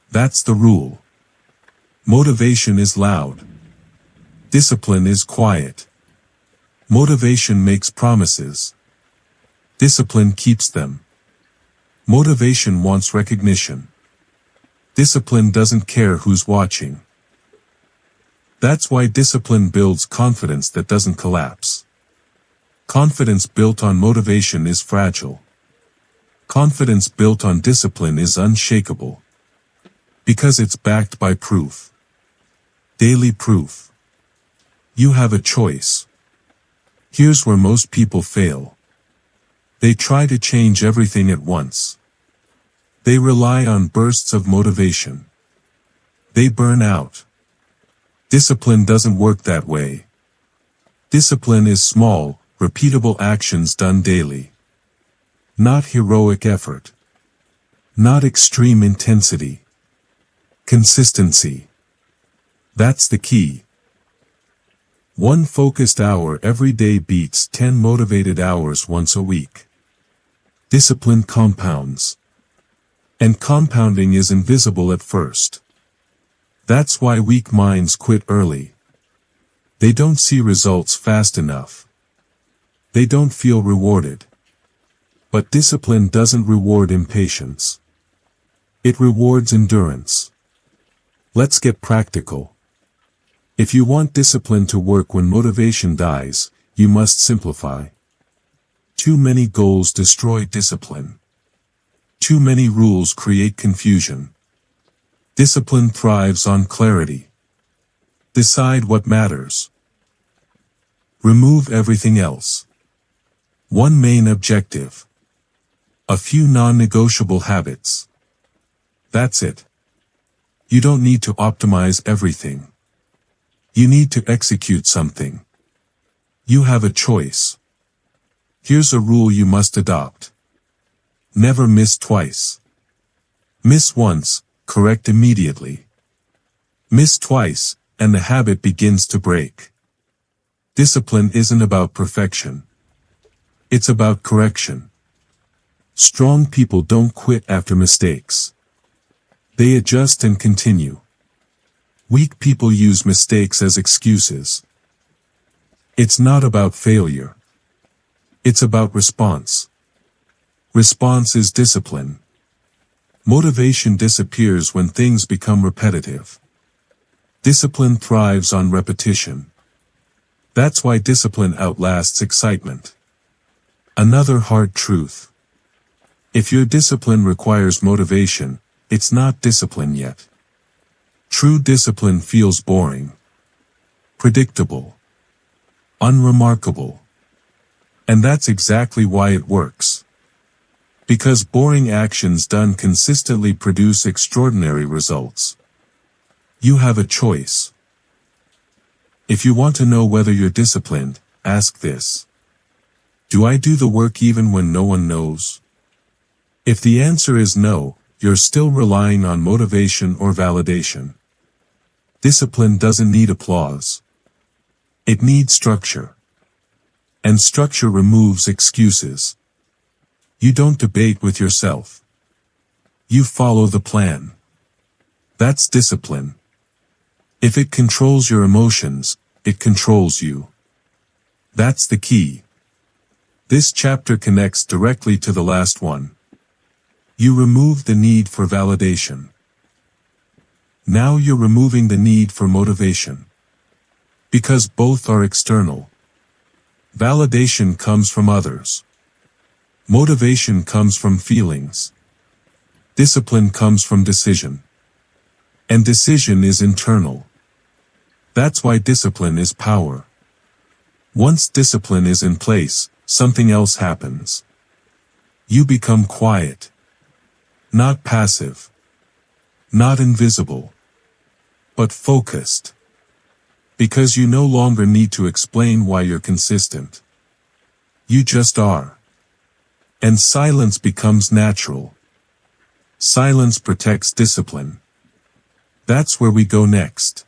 That's the rule. Motivation is loud. Discipline is quiet. Motivation makes promises. Discipline keeps them. Motivation wants recognition. Discipline doesn't care who's watching. That's why discipline builds confidence that doesn't collapse. Confidence built on motivation is fragile. Confidence built on discipline is unshakable. Because it's backed by proof. Daily proof. You have a choice. Here's where most people fail. They try to change everything at once. They rely on bursts of motivation. They burn out. Discipline doesn't work that way. Discipline is small, repeatable actions done daily. Not heroic effort. Not extreme intensity. Consistency. That's the key. 1 focused hour every day beats 10 motivated hours once a week. Discipline compounds. And compounding is invisible at first. That's why weak minds quit early. They don't see results fast enough. They don't feel rewarded. But discipline doesn't reward impatience. It rewards endurance. Let's get practical. If you want discipline to work when motivation dies, you must simplify. Too many goals destroy discipline. Too many rules create confusion. Discipline thrives on clarity. Decide what matters. Remove everything else. One main objective. A few non-negotiable habits. That's it. You don't need to optimize everything. You need to execute something. You have a choice. Here's a rule you must adopt. Never miss twice. Miss once, correct immediately. Miss twice, and the habit begins to break. Discipline isn't about perfection. It's about correction. Strong people don't quit after mistakes. They adjust and continue. Weak people use mistakes as excuses. It's not about failure. It's about response. Response is discipline. Motivation disappears when things become repetitive. Discipline thrives on repetition. That's why discipline outlasts excitement. Another hard truth. If your discipline requires motivation, it's not discipline yet. True discipline feels boring, predictable, unremarkable. And that's exactly why it works. Because boring actions done consistently produce extraordinary results. You have a choice. If you want to know whether you're disciplined, ask this. Do I do the work even when no one knows? If the answer is no, you're still relying on motivation or validation. Discipline doesn't need applause. It needs structure. And structure removes excuses. You don't debate with yourself. You follow the plan. That's discipline. If it controls your emotions, it controls you. That's the key. This chapter connects directly to the last one. You remove the need for validation. Now you're removing the need for motivation. Because both are external. Validation comes from others. Motivation comes from feelings. Discipline comes from decision. And decision is internal. That's why discipline is power. Once discipline is in place, something else happens. You become quiet. Not passive. Not invisible. But focused. Because you no longer need to explain why you're consistent. You just are. And silence becomes natural. Silence protects discipline. That's where we go next.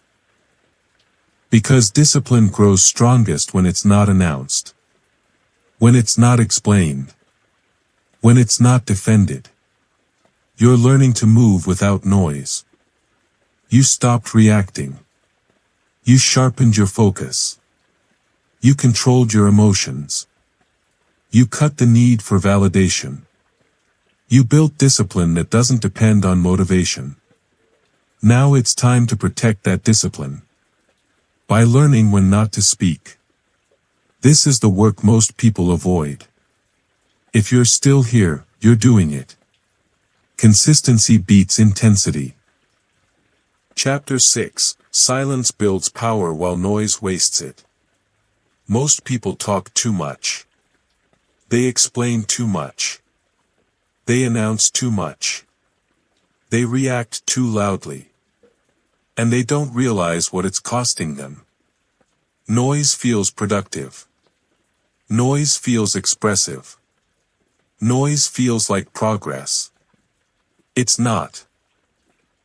Because discipline grows strongest when it's not announced. When it's not explained. When it's not defended. You're learning to move without noise. You stopped reacting. You sharpened your focus. You controlled your emotions. You cut the need for validation. You built discipline that doesn't depend on motivation. Now it's time to protect that discipline. By learning when not to speak. This is the work most people avoid. If you're still here, you're doing it. Consistency beats intensity. Chapter 6. Silence builds power while noise wastes it. Most people talk too much. They explain too much. They announce too much. They react too loudly. And they don't realize what it's costing them. Noise feels productive. Noise feels expressive. Noise feels like progress. It's not.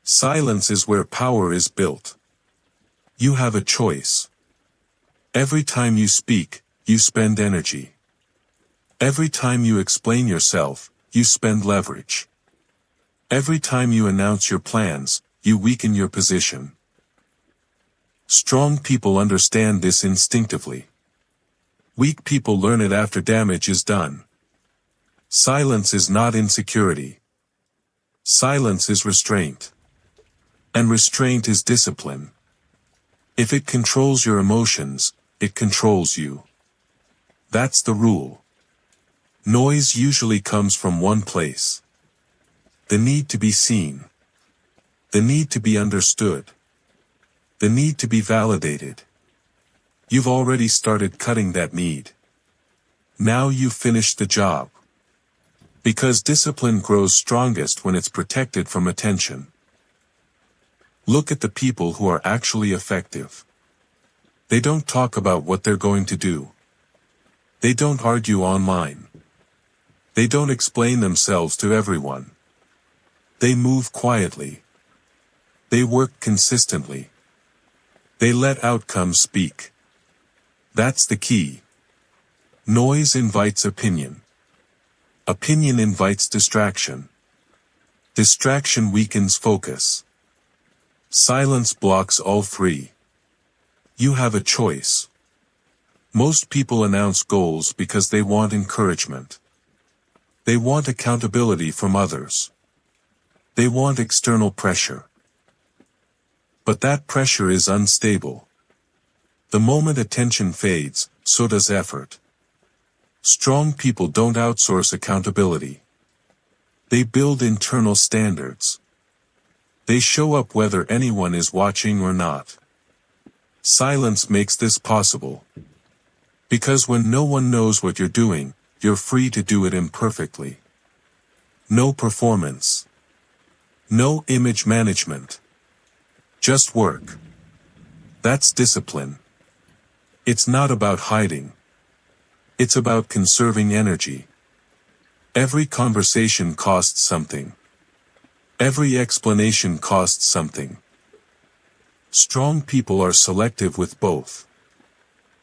Silence is where power is built. You have a choice. Every time you speak, you spend energy. Every time you explain yourself, you spend leverage. Every time you announce your plans, you weaken your position. Strong people understand this instinctively. Weak people learn it after damage is done. Silence is not insecurity. Silence is restraint. And restraint is discipline. If it controls your emotions, it controls you. That's the rule. Noise usually comes from one place. The need to be seen. The need to be understood. The need to be validated. You've already started cutting that need. Now you've finished the job. Because discipline grows strongest when it's protected from attention. Look at the people who are actually effective. They don't talk about what they're going to do. They don't argue online. They don't explain themselves to everyone. They move quietly. They work consistently. They let outcomes speak. That's the key. Noise invites opinion. Opinion invites distraction. Distraction weakens focus. Silence blocks all three. You have a choice. Most people announce goals because they want encouragement. They want accountability from others. They want external pressure. But that pressure is unstable. The moment attention fades, so does effort. Strong people don't outsource accountability. They build internal standards. They show up whether anyone is watching or not. Silence makes this possible. Because when no one knows what you're doing, you're free to do it imperfectly. No performance. No image management. Just work. That's discipline. It's not about hiding. It's about conserving energy. Every conversation costs something. Every explanation costs something. Strong people are selective with both.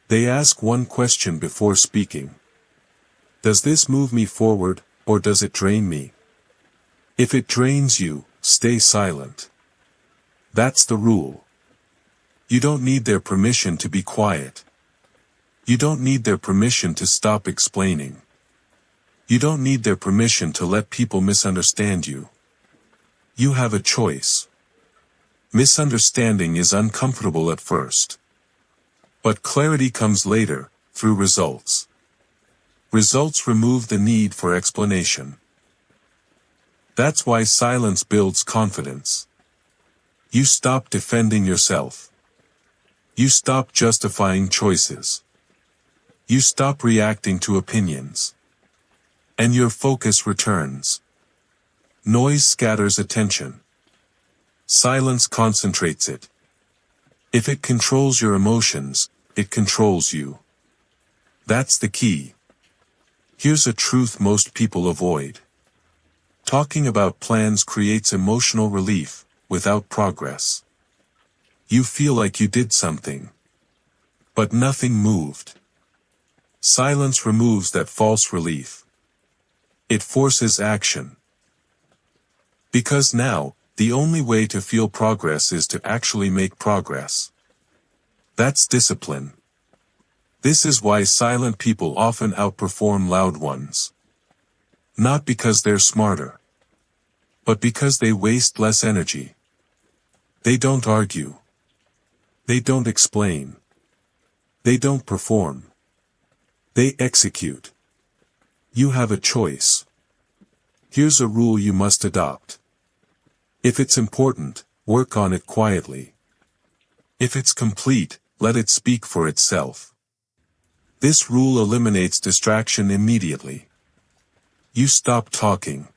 They ask one question before speaking. Does this move me forward, or does it drain me? If it drains you, stay silent. That's the rule. You don't need their permission to be quiet. You don't need their permission to stop explaining. You don't need their permission to let people misunderstand you. You have a choice. Misunderstanding is uncomfortable at first. But clarity comes later, through results. Results remove the need for explanation. That's why silence builds confidence. You stop defending yourself. You stop justifying choices. You stop reacting to opinions. And your focus returns. Noise scatters attention. Silence concentrates it. If it controls your emotions, it controls you. That's the key. Here's a truth most people avoid. Talking about plans creates emotional relief, without progress. You feel like you did something. But nothing moved. Silence removes that false relief. It forces action. Because now, the only way to feel progress is to actually make progress. That's discipline. This is why silent people often outperform loud ones. Not because they're smarter, but because they waste less energy. They don't argue. They don't explain. They don't perform. They execute. You have a choice. Here's a rule you must adopt. If it's important, work on it quietly. If it's complete, let it speak for itself. This rule eliminates distraction immediately. You stop talking.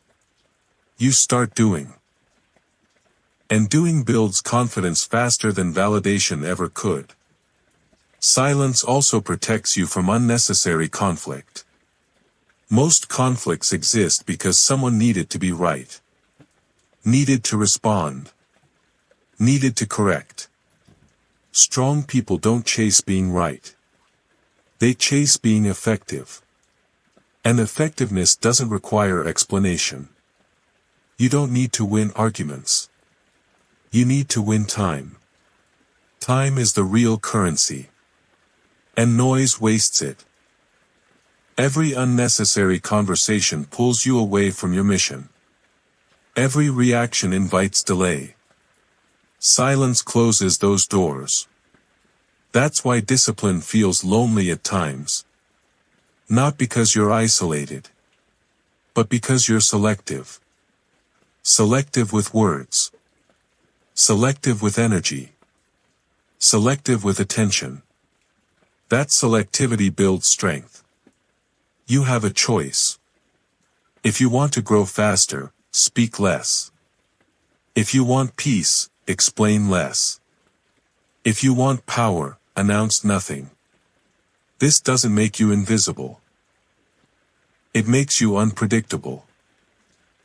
You start doing. And doing builds confidence faster than validation ever could. Silence also protects you from unnecessary conflict. Most conflicts exist because someone needed to be right. Needed to respond. Needed to correct. Strong people don't chase being right. They chase being effective. And effectiveness doesn't require explanation. You don't need to win arguments. You need to win time. Time is the real currency. And noise wastes it. Every unnecessary conversation pulls you away from your mission. Every reaction invites delay. Silence closes those doors. That's why discipline feels lonely at times. Not because you're isolated, but because you're selective. Selective with words. Selective with energy. Selective with attention. That selectivity builds strength. You have a choice. If you want to grow faster, speak less. If you want peace, explain less. If you want power, announce nothing. This doesn't make you invisible. It makes you unpredictable.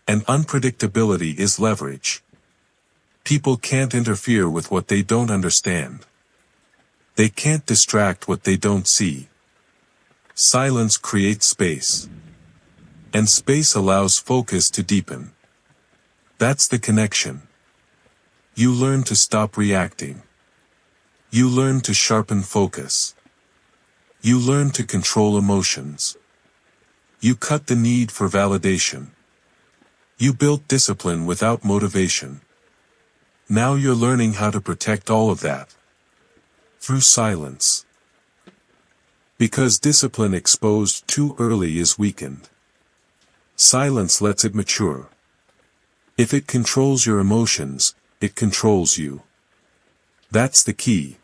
And unpredictability is leverage. People can't interfere with what they don't understand. They can't distract what they don't see. Silence creates space. And space allows focus to deepen. That's the connection. You learn to stop reacting. You learn to sharpen focus. You learn to control emotions. You cut the need for validation. You built discipline without motivation. Now you're learning how to protect all of that. Through silence. Because discipline exposed too early is weakened. Silence lets it mature. If it controls your emotions, it controls you. That's the key.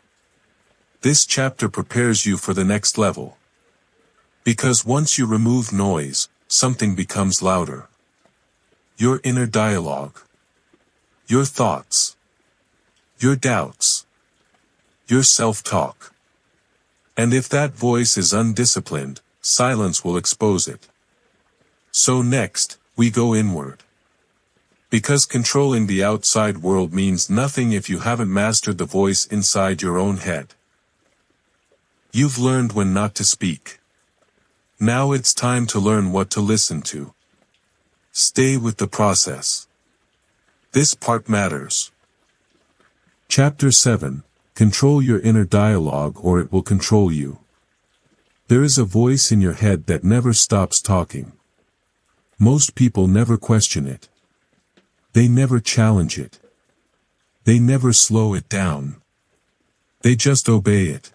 This chapter prepares you for the next level. Because once you remove noise, something becomes louder. Your inner dialogue. Your thoughts. Your doubts. Your self-talk. And if that voice is undisciplined, silence will expose it. So next, we go inward. Because controlling the outside world means nothing if you haven't mastered the voice inside your own head. You've learned when not to speak. Now it's time to learn what to listen to. Stay with the process. This part matters. Chapter 7. Control your inner dialogue or it will control you. There is a voice in your head that never stops talking. Most people never question it. They never challenge it. They never slow it down. They just obey it.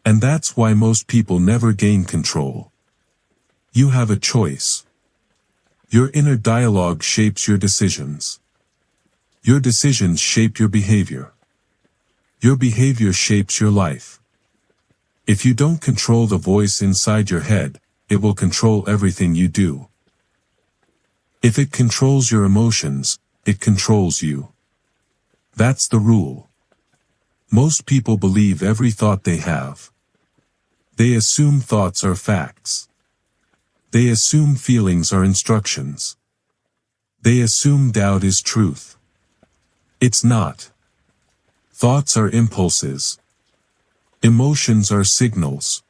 And that's why most people never gain control. You have a choice. Your inner dialogue shapes your decisions. Your decisions shape your behavior. Your behavior shapes your life. If you don't control the voice inside your head, it will control everything you do. If it controls your emotions, it controls you. That's the rule. Most people believe every thought they have. They assume thoughts are facts. They assume feelings are instructions. They assume doubt is truth. It's not. Thoughts are impulses. Emotions are signals.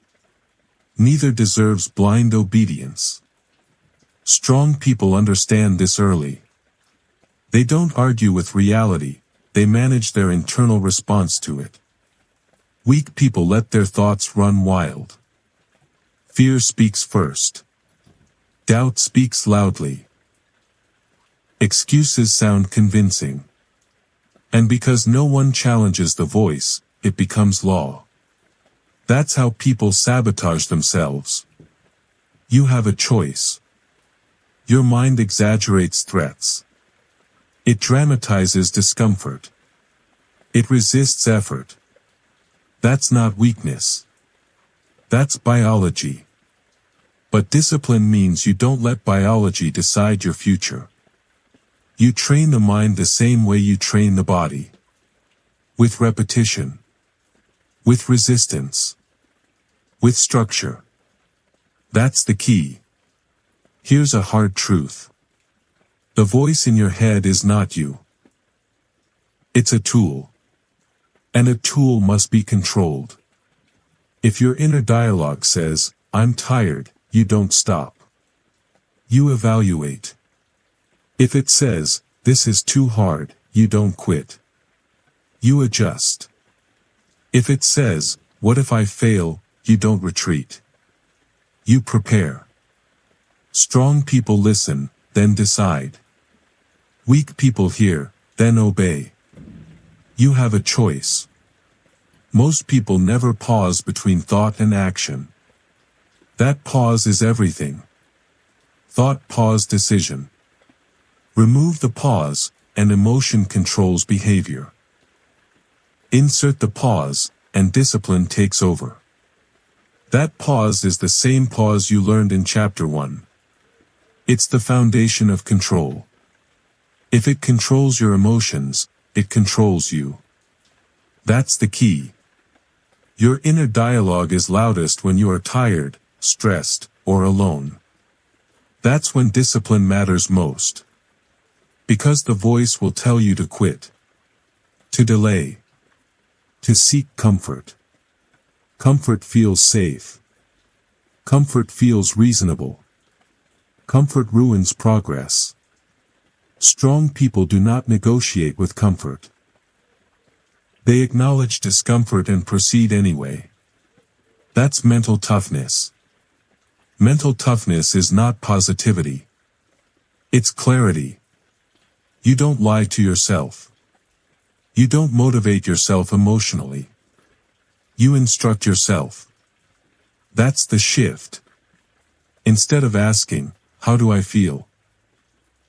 Neither deserves blind obedience. Strong people understand this early. They don't argue with reality, they manage their internal response to it. Weak people let their thoughts run wild. Fear speaks first. Doubt speaks loudly. Excuses sound convincing. And because no one challenges the voice, it becomes law. That's how people sabotage themselves. You have a choice. Your mind exaggerates threats. It dramatizes discomfort. It resists effort. That's not weakness. That's biology. But discipline means you don't let biology decide your future. You train the mind the same way you train the body. With repetition. With resistance. With structure. That's the key. Here's a hard truth. The voice in your head is not you. It's a tool. And a tool must be controlled. If your inner dialogue says, "I'm tired," you don't stop. You evaluate. If it says, "This is too hard," you don't quit. You adjust. If it says, "What if I fail," you don't retreat. You prepare. Strong people listen, then decide. Weak people hear, then obey. You have a choice. Most people never pause between thought and action. That pause is everything. Thought, pause, decision. Remove the pause, and emotion controls behavior. Insert the pause, and discipline takes over. That pause is the same pause you learned in Chapter 1. It's the foundation of control. If it controls your emotions, it controls you. That's the key. Your inner dialogue is loudest when you are tired, stressed, or alone. That's when discipline matters most. Because the voice will tell you to quit, to delay, to seek comfort. Comfort feels safe. Comfort feels reasonable. Comfort ruins progress. Strong people do not negotiate with comfort. They acknowledge discomfort and proceed anyway. That's mental toughness. Mental toughness is not positivity. It's clarity. You don't lie to yourself. You don't motivate yourself emotionally. You instruct yourself. That's the shift. Instead of asking, "How do I feel?"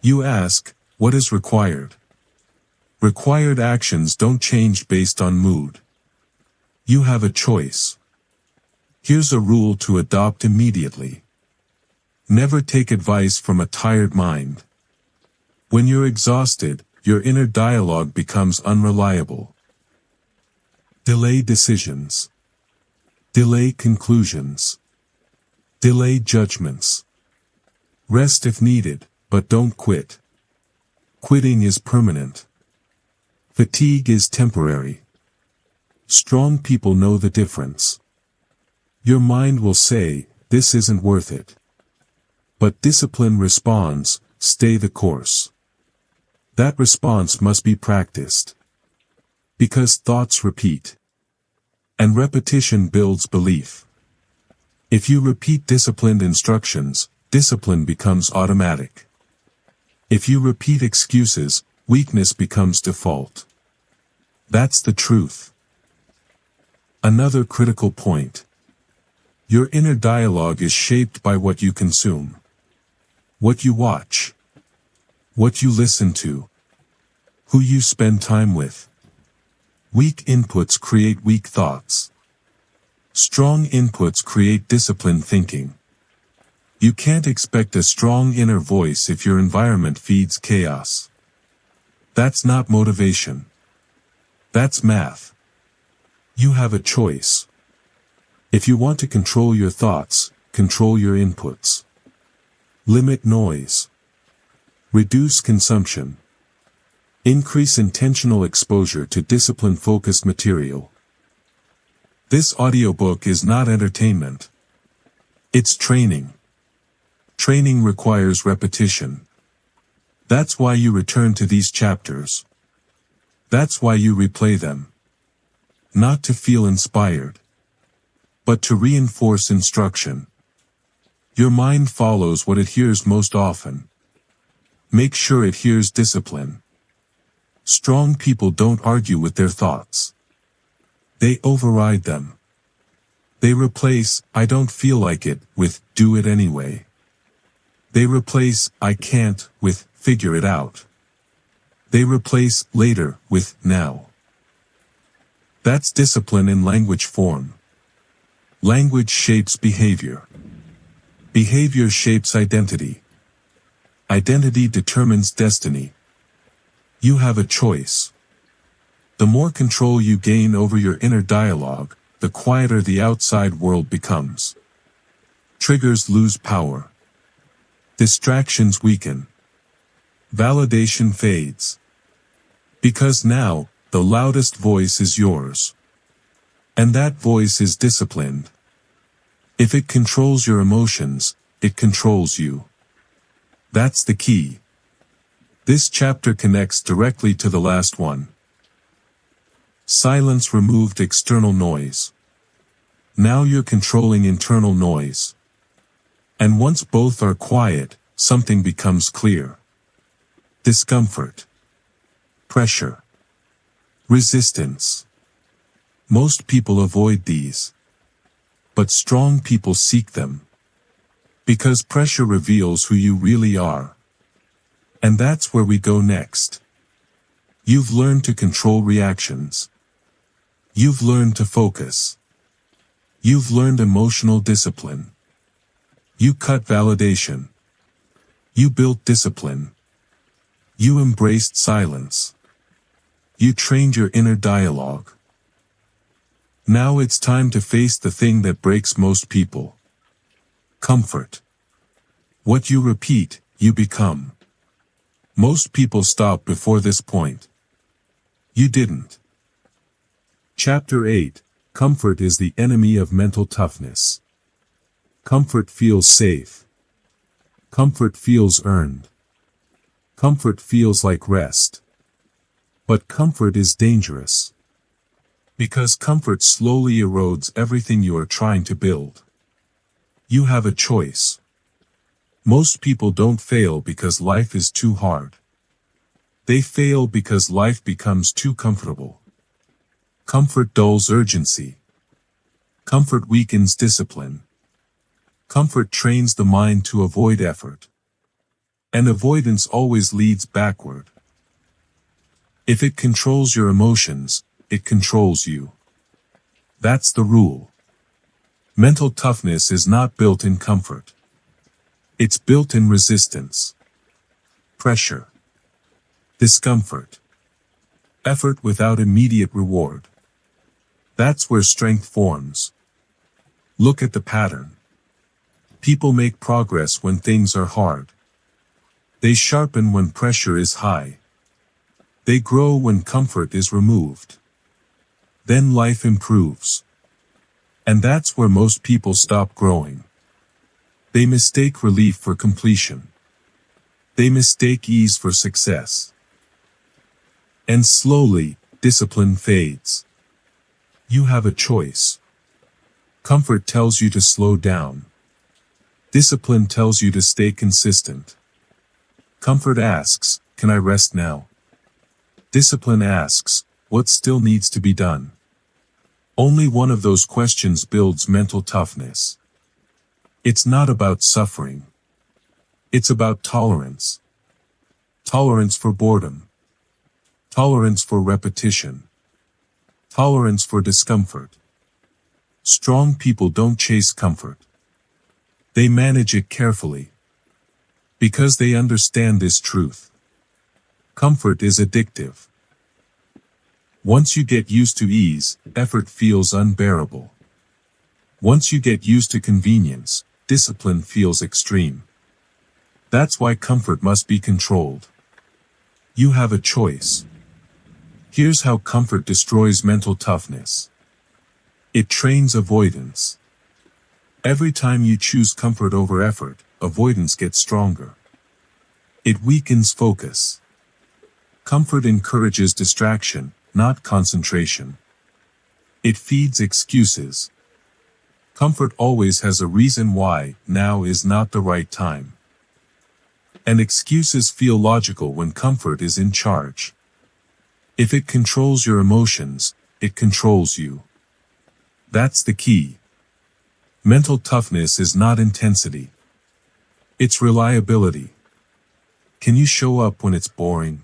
you ask, "What is required?" Required actions don't change based on mood. You have a choice. Here's a rule to adopt immediately. Never take advice from a tired mind. When you're exhausted, your inner dialogue becomes unreliable. Delay decisions. Delay conclusions. Delay judgments. Rest if needed, but don't quit. Quitting is permanent. Fatigue is temporary. Strong people know the difference. Your mind will say, "This isn't worth it." But discipline responds, "Stay the course." That response must be practiced. Because thoughts repeat. And repetition builds belief. If you repeat disciplined instructions, discipline becomes automatic. If you repeat excuses, weakness becomes default. That's the truth. Another critical point. Your inner dialogue is shaped by what you consume. What you watch. What you listen to. Who you spend time with. Weak inputs create weak thoughts. Strong inputs create disciplined thinking. You can't expect a strong inner voice if your environment feeds chaos. That's not motivation. That's math. You have a choice. If you want to control your thoughts, control your inputs. Limit noise. Reduce consumption. Increase intentional exposure to discipline-focused material. This audiobook is not entertainment. It's training. Training requires repetition. That's why you return to these chapters. That's why you replay them. Not to feel inspired, but to reinforce instruction. Your mind follows what it hears most often. Make sure it hears discipline. Strong people don't argue with their thoughts. They override them. They replace, "I don't feel like it," with, "Do it anyway." They replace, "I can't," with, "Figure it out." They replace "later" with "now." That's discipline in language form. Language shapes behavior. Behavior shapes identity. Identity determines destiny. You have a choice. The more control you gain over your inner dialogue, the quieter the outside world becomes. Triggers lose power. Distractions weaken. Validation fades. Because now, the loudest voice is yours. And that voice is disciplined. If it controls your emotions, it controls you. That's the key. This chapter connects directly to the last one. Silence removed external noise. Now you're controlling internal noise. And once both are quiet, something becomes clear. Discomfort. Pressure. Resistance. Most people avoid these. But strong people seek them. Because pressure reveals who you really are. And that's where we go next. You've learned to control reactions. You've learned to focus. You've learned emotional discipline. You cut validation. You built discipline. You embraced silence. You trained your inner dialogue. Now it's time to face the thing that breaks most people. Comfort. What you repeat, you become. Most people stop before this point. You didn't. Chapter 8. Comfort is the enemy of mental toughness. Comfort feels safe. Comfort feels earned. Comfort feels like rest. But comfort is dangerous. Because comfort slowly erodes everything you are trying to build. You have a choice. Most people don't fail because life is too hard. They fail because life becomes too comfortable. Comfort dulls urgency. Comfort weakens discipline. Comfort trains the mind to avoid effort. And avoidance always leads backward. If it controls your emotions, it controls you. That's the rule. Mental toughness is not built in comfort. It's built in resistance. Pressure. Discomfort. Effort without immediate reward. That's where strength forms. Look at the pattern. People make progress when things are hard. They sharpen when pressure is high. They grow when comfort is removed. Then life improves. And that's where most people stop growing. They mistake relief for completion. They mistake ease for success. And slowly, discipline fades. You have a choice. Comfort tells you to slow down. Discipline tells you to stay consistent. Comfort asks, can I rest now? Discipline asks, what still needs to be done? Only one of those questions builds mental toughness. It's not about suffering. It's about tolerance. Tolerance for boredom. Tolerance for repetition. Tolerance for discomfort. Strong people don't chase comfort. They manage it carefully. Because they understand this truth. Comfort is addictive. Once you get used to ease, effort feels unbearable. Once you get used to convenience, discipline feels extreme. That's why comfort must be controlled. You have a choice. Here's how comfort destroys mental toughness. It trains avoidance. Every time you choose comfort over effort, avoidance gets stronger. It weakens focus. Comfort encourages distraction, not concentration. It feeds excuses. Comfort always has a reason why now is not the right time. And excuses feel logical when comfort is in charge. If it controls your emotions, it controls you. That's the key. Mental toughness is not intensity. It's reliability. Can you show up when it's boring?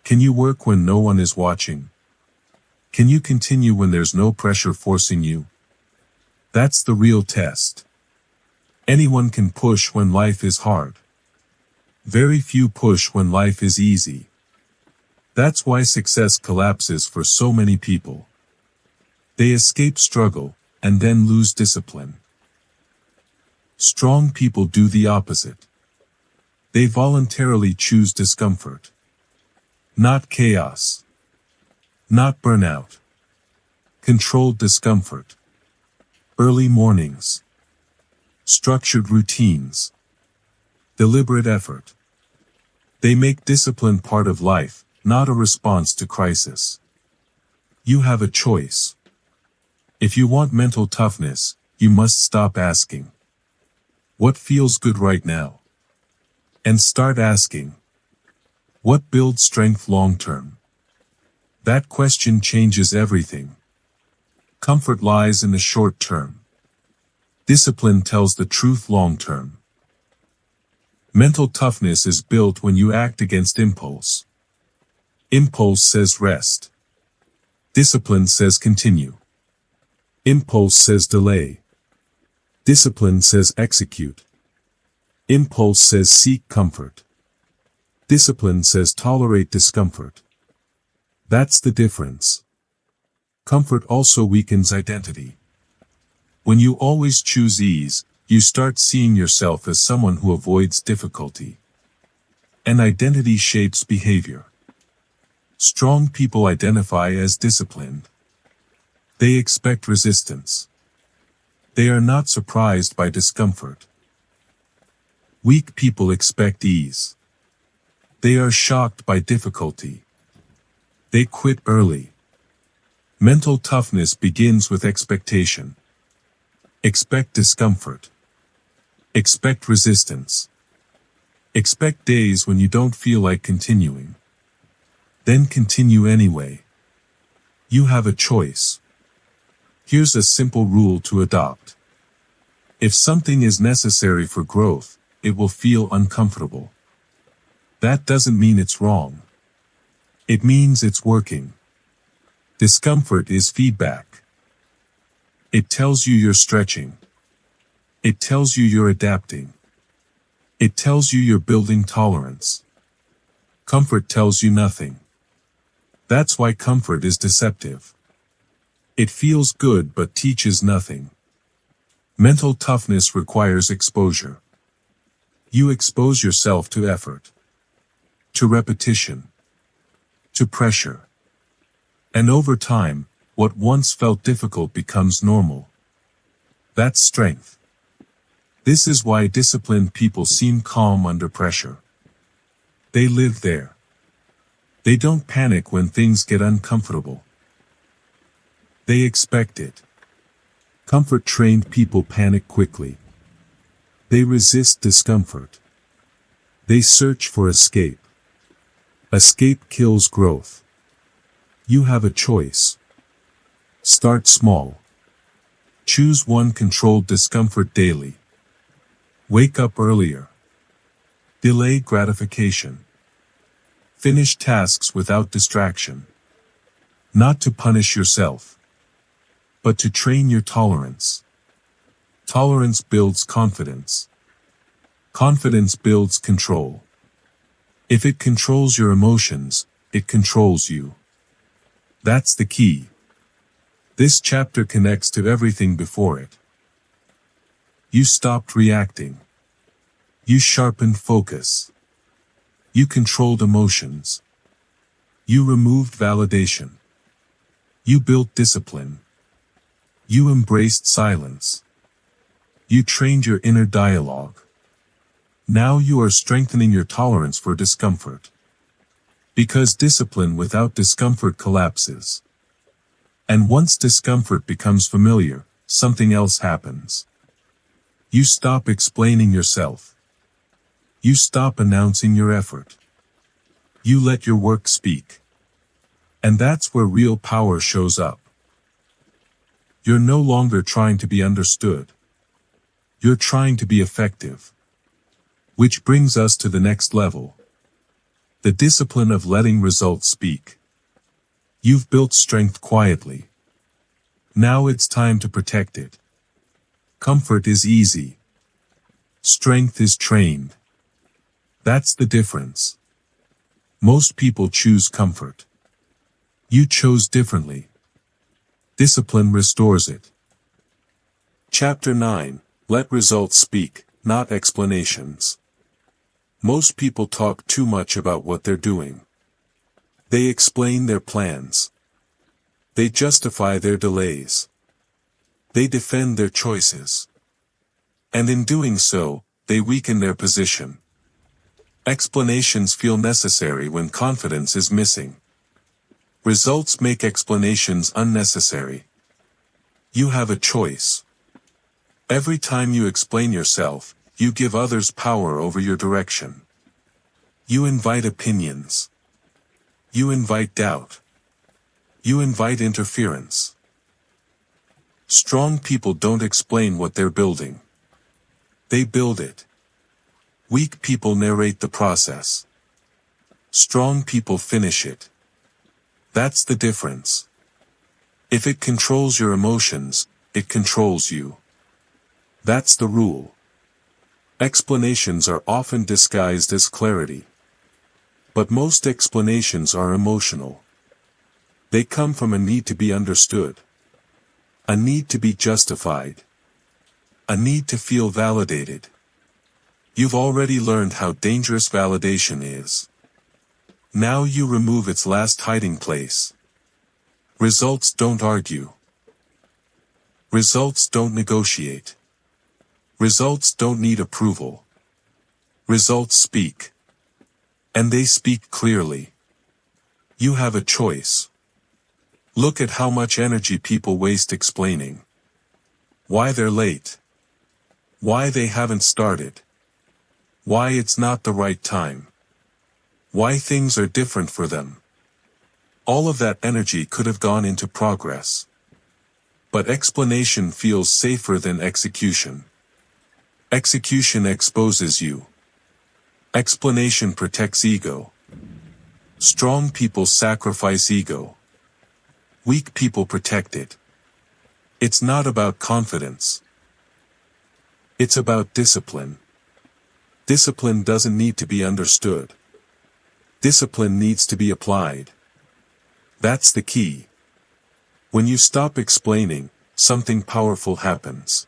Can you work when no one is watching? Can you continue when there's no pressure forcing you? That's the real test. Anyone can push when life is hard. Very few push when life is easy. That's why success collapses for so many people. They escape struggle, and then lose discipline. Strong people do the opposite. They voluntarily choose discomfort. Not chaos. Not burnout. Controlled discomfort. Early mornings. Structured routines. Deliberate effort. They make discipline part of life, not a response to crisis. You have a choice. If you want mental toughness, you must stop asking, what feels good right now? And start asking, what builds strength long term? That question changes everything. Comfort lies in the short term. Discipline tells the truth long term. Mental toughness is built when you act against impulse. Impulse says rest. Discipline says continue. Impulse says delay. Discipline says execute. Impulse says seek comfort. Discipline says tolerate discomfort. That's the difference. Comfort also weakens identity. When you always choose ease, You start seeing yourself as someone who avoids difficulty. And identity shapes behavior. Strong people identify as disciplined. They expect resistance. They are not surprised by discomfort. Weak people expect ease. They are shocked by difficulty. They quit early. Mental toughness begins with expectation. Expect discomfort. Expect resistance. Expect days when you don't feel like continuing. Then continue anyway. You have a choice. Here's a simple rule to adopt. If something is necessary for growth, it will feel uncomfortable. That doesn't mean it's wrong. It means it's working. Discomfort is feedback. It tells you you're stretching. It tells you you're adapting. It tells you you're building tolerance. Comfort tells you nothing. That's why comfort is deceptive. It feels good but teaches nothing. Mental toughness requires exposure. You expose yourself to effort, to repetition, to pressure. And over time, what once felt difficult becomes normal. That's strength. This is why disciplined people seem calm under pressure. They live there. They don't panic when things get uncomfortable. They expect it. Comfort-trained people panic quickly. They resist discomfort. They search for escape. Escape kills growth. You have a choice. Start small. Choose one controlled discomfort daily. Wake up earlier. Delay gratification. Finish tasks without distraction. Not to punish yourself, but to train your tolerance. Tolerance builds confidence. Confidence builds control. If it controls your emotions, it controls you. That's the key. This chapter connects to everything before it. You stopped reacting. You sharpened focus. You controlled emotions. You removed validation. You built discipline. You embraced silence. You trained your inner dialogue. Now you are strengthening your tolerance for discomfort. Because discipline without discomfort collapses. And once discomfort becomes familiar, something else happens. You stop explaining yourself. You stop announcing your effort. You let your work speak. And that's where real power shows up. You're no longer trying to be understood. You're trying to be effective. Which brings us to the next level. The discipline of letting results speak. You've built strength quietly. Now it's time to protect it. Comfort is easy. Strength is trained. That's the difference. Most people choose comfort. You chose differently. Discipline restores it. Chapter 9. Let results speak, not explanations. Most people talk too much about what they're doing. They explain their plans. They justify their delays. They defend their choices. And in doing so, they weaken their position. Explanations feel necessary when confidence is missing. Results make explanations unnecessary. You have a choice. Every time you explain yourself, you give others power over your direction. You invite opinions. You invite doubt. You invite interference. Strong people don't explain what they're building. They build it. Weak people narrate the process. Strong people finish it. That's the difference. If it controls your emotions, it controls you. That's the rule. Explanations are often disguised as clarity. But most explanations are emotional. They come from a need to be understood. A need to be justified. A need to feel validated. You've already learned how dangerous validation is. Now you remove its last hiding place. Results don't argue. Results don't negotiate. Results don't need approval. Results speak. And they speak clearly. You have a choice. Look at how much energy people waste explaining. Why they're late. Why they haven't started. Why it's not the right time. Why things are different for them. All of that energy could have gone into progress. But explanation feels safer than execution. Execution exposes you. Explanation protects ego. Strong people sacrifice ego. Weak people protect it. It's not about confidence. It's about discipline. Discipline doesn't need to be understood. Discipline needs to be applied. That's the key. When you stop explaining, something powerful happens.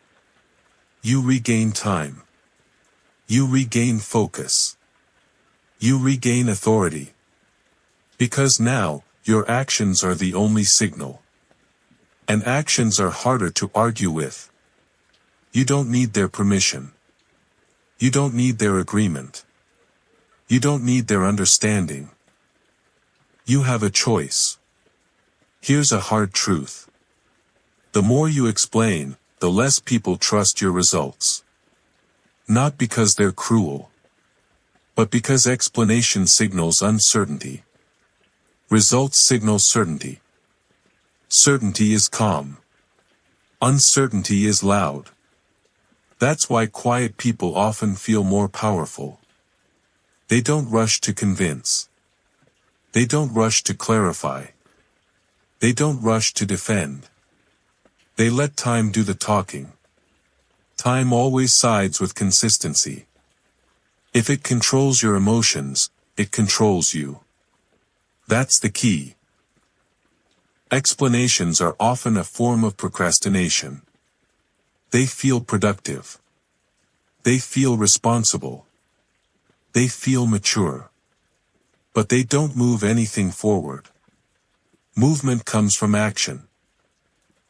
You regain time. You regain focus. You regain authority. Because now, your actions are the only signal. And actions are harder to argue with. You don't need their permission. You don't need their agreement. You don't need their understanding. You have a choice. Here's a hard truth. The more you explain, the less people trust your results. Not because they're cruel, but because explanation signals uncertainty. Results signal certainty. Certainty is calm. Uncertainty is loud. That's why quiet people often feel more powerful. They don't rush to convince. They don't rush to clarify. They don't rush to defend. They let time do the talking. Time always sides with consistency. If it controls your emotions, it controls you. That's the key. Explanations are often a form of procrastination. They feel productive. They feel responsible. They feel mature. But they don't move anything forward. Movement comes from action.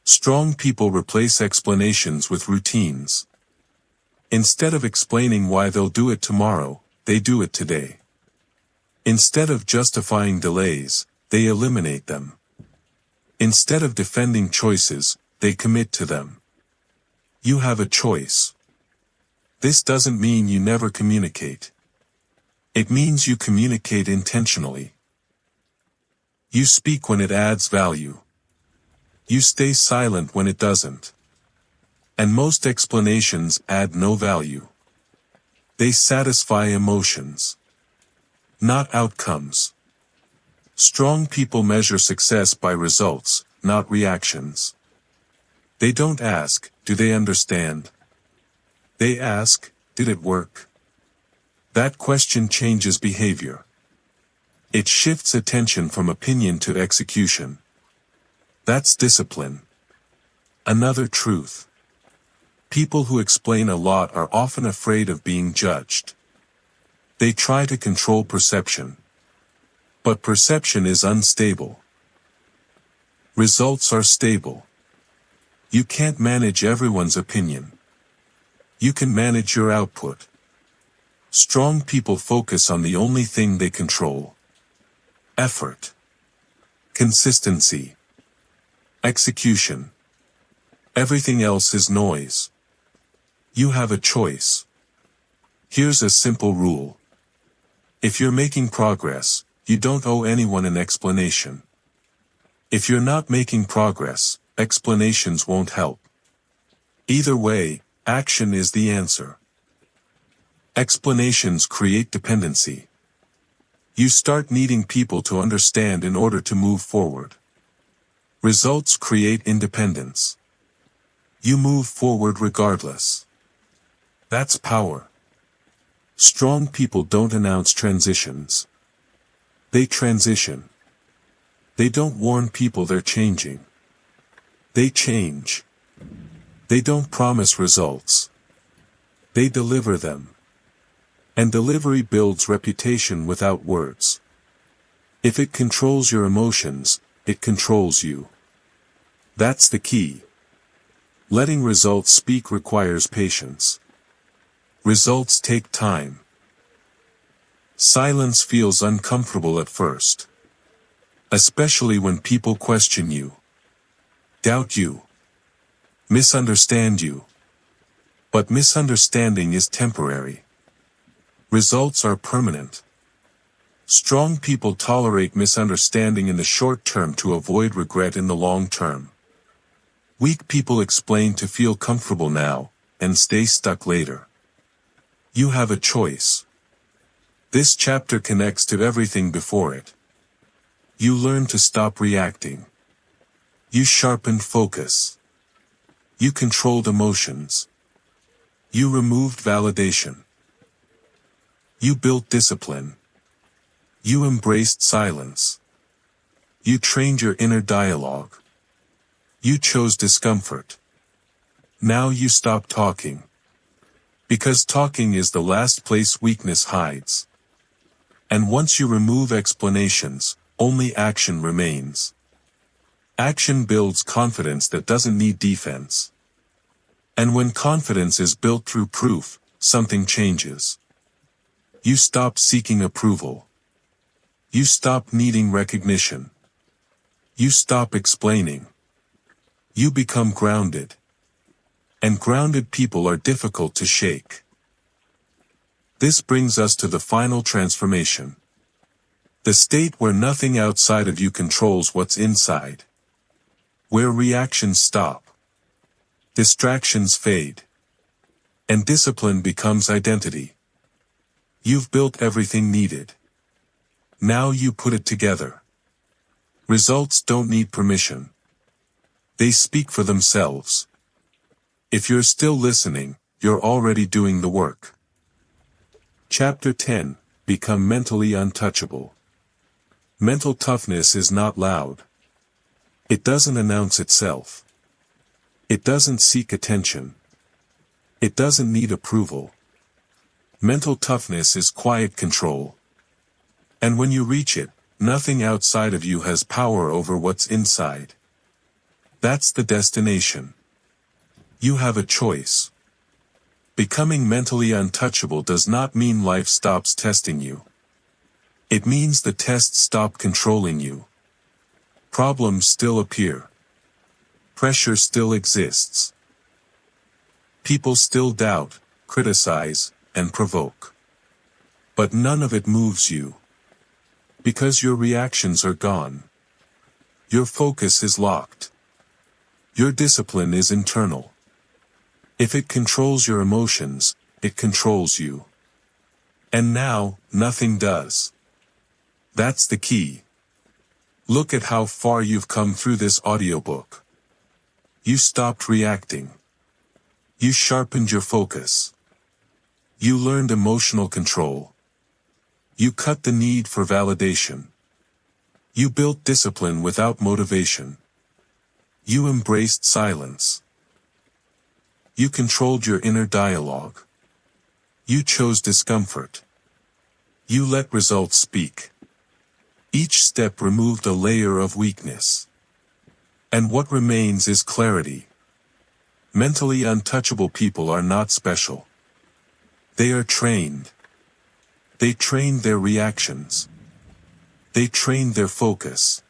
Strong people replace explanations with routines. Instead of explaining why they'll do it tomorrow, they do it today. Instead of justifying delays, they eliminate them. Instead of defending choices, they commit to them. You have a choice. This doesn't mean you never communicate. It means you communicate intentionally. You speak when it adds value. You stay silent when it doesn't. And most explanations add no value. They satisfy emotions, not outcomes. Strong people measure success by results, not reactions. They don't ask, do they understand? They ask, did it work? That question changes behavior. It shifts attention from opinion to execution. That's discipline. Another truth. People who explain a lot are often afraid of being judged. They try to control perception. But perception is unstable. Results are stable. You can't manage everyone's opinion. You can manage your output. Strong people focus on the only thing they control. Effort. Consistency. Execution. Everything else is noise. You have a choice. Here's a simple rule. If you're making progress, you don't owe anyone an explanation. If you're not making progress, explanations won't help. Either way, action is the answer. Explanations create dependency. You start needing people to understand in order to move forward. Results create independence. You move forward regardless. That's power. Strong people don't announce transitions. They transition. They don't warn people they're changing. They change. They don't promise results. They deliver them. And delivery builds reputation without words. If it controls your emotions, it controls you. That's the key. Letting results speak requires patience. Results take time. Silence feels uncomfortable at first. Especially when people question you, doubt you, misunderstand you. But misunderstanding is temporary. Results are permanent. Strong people tolerate misunderstanding in the short term to avoid regret in the long term. Weak people explain to feel comfortable now, and stay stuck later. You have a choice. This chapter connects to everything before it. You learn to stop reacting. You sharpened focus. You controlled emotions. You removed validation. You built discipline. You embraced silence. You trained your inner dialogue. You chose discomfort. Now you stop talking. Because talking is the last place weakness hides. And once you remove explanations, only action remains. Action builds confidence that doesn't need defense. And when confidence is built through proof, something changes. You stop seeking approval. You stop needing recognition. You stop explaining. You become grounded. And grounded people are difficult to shake. This brings us to the final transformation. The state where nothing outside of you controls what's inside. Where reactions stop. Distractions fade. And discipline becomes identity. You've built everything needed. Now you put it together. Results don't need permission. They speak for themselves. If you're still listening, you're already doing the work. Chapter 10. Become mentally untouchable. Mental toughness is not loud. It doesn't announce itself. It doesn't seek attention. It doesn't need approval. Mental toughness is quiet control. And when you reach it, nothing outside of you has power over what's inside. That's the destination. You have a choice. Becoming mentally untouchable does not mean life stops testing you. It means the tests stop controlling you. Problems still appear. Pressure still exists. People still doubt, criticize, and provoke. But none of it moves you. Because your reactions are gone. Your focus is locked. Your discipline is internal. If it controls your emotions, it controls you. And now, nothing does. That's the key. Look at how far you've come through this audiobook. You stopped reacting. You sharpened your focus. You learned emotional control. You cut the need for validation. You built discipline without motivation. You embraced silence. You controlled your inner dialogue. You chose discomfort. You let results speak. Each step removed a layer of weakness. And what remains is clarity. Mentally untouchable people are not special. They are trained. They trained their reactions. They trained their focus.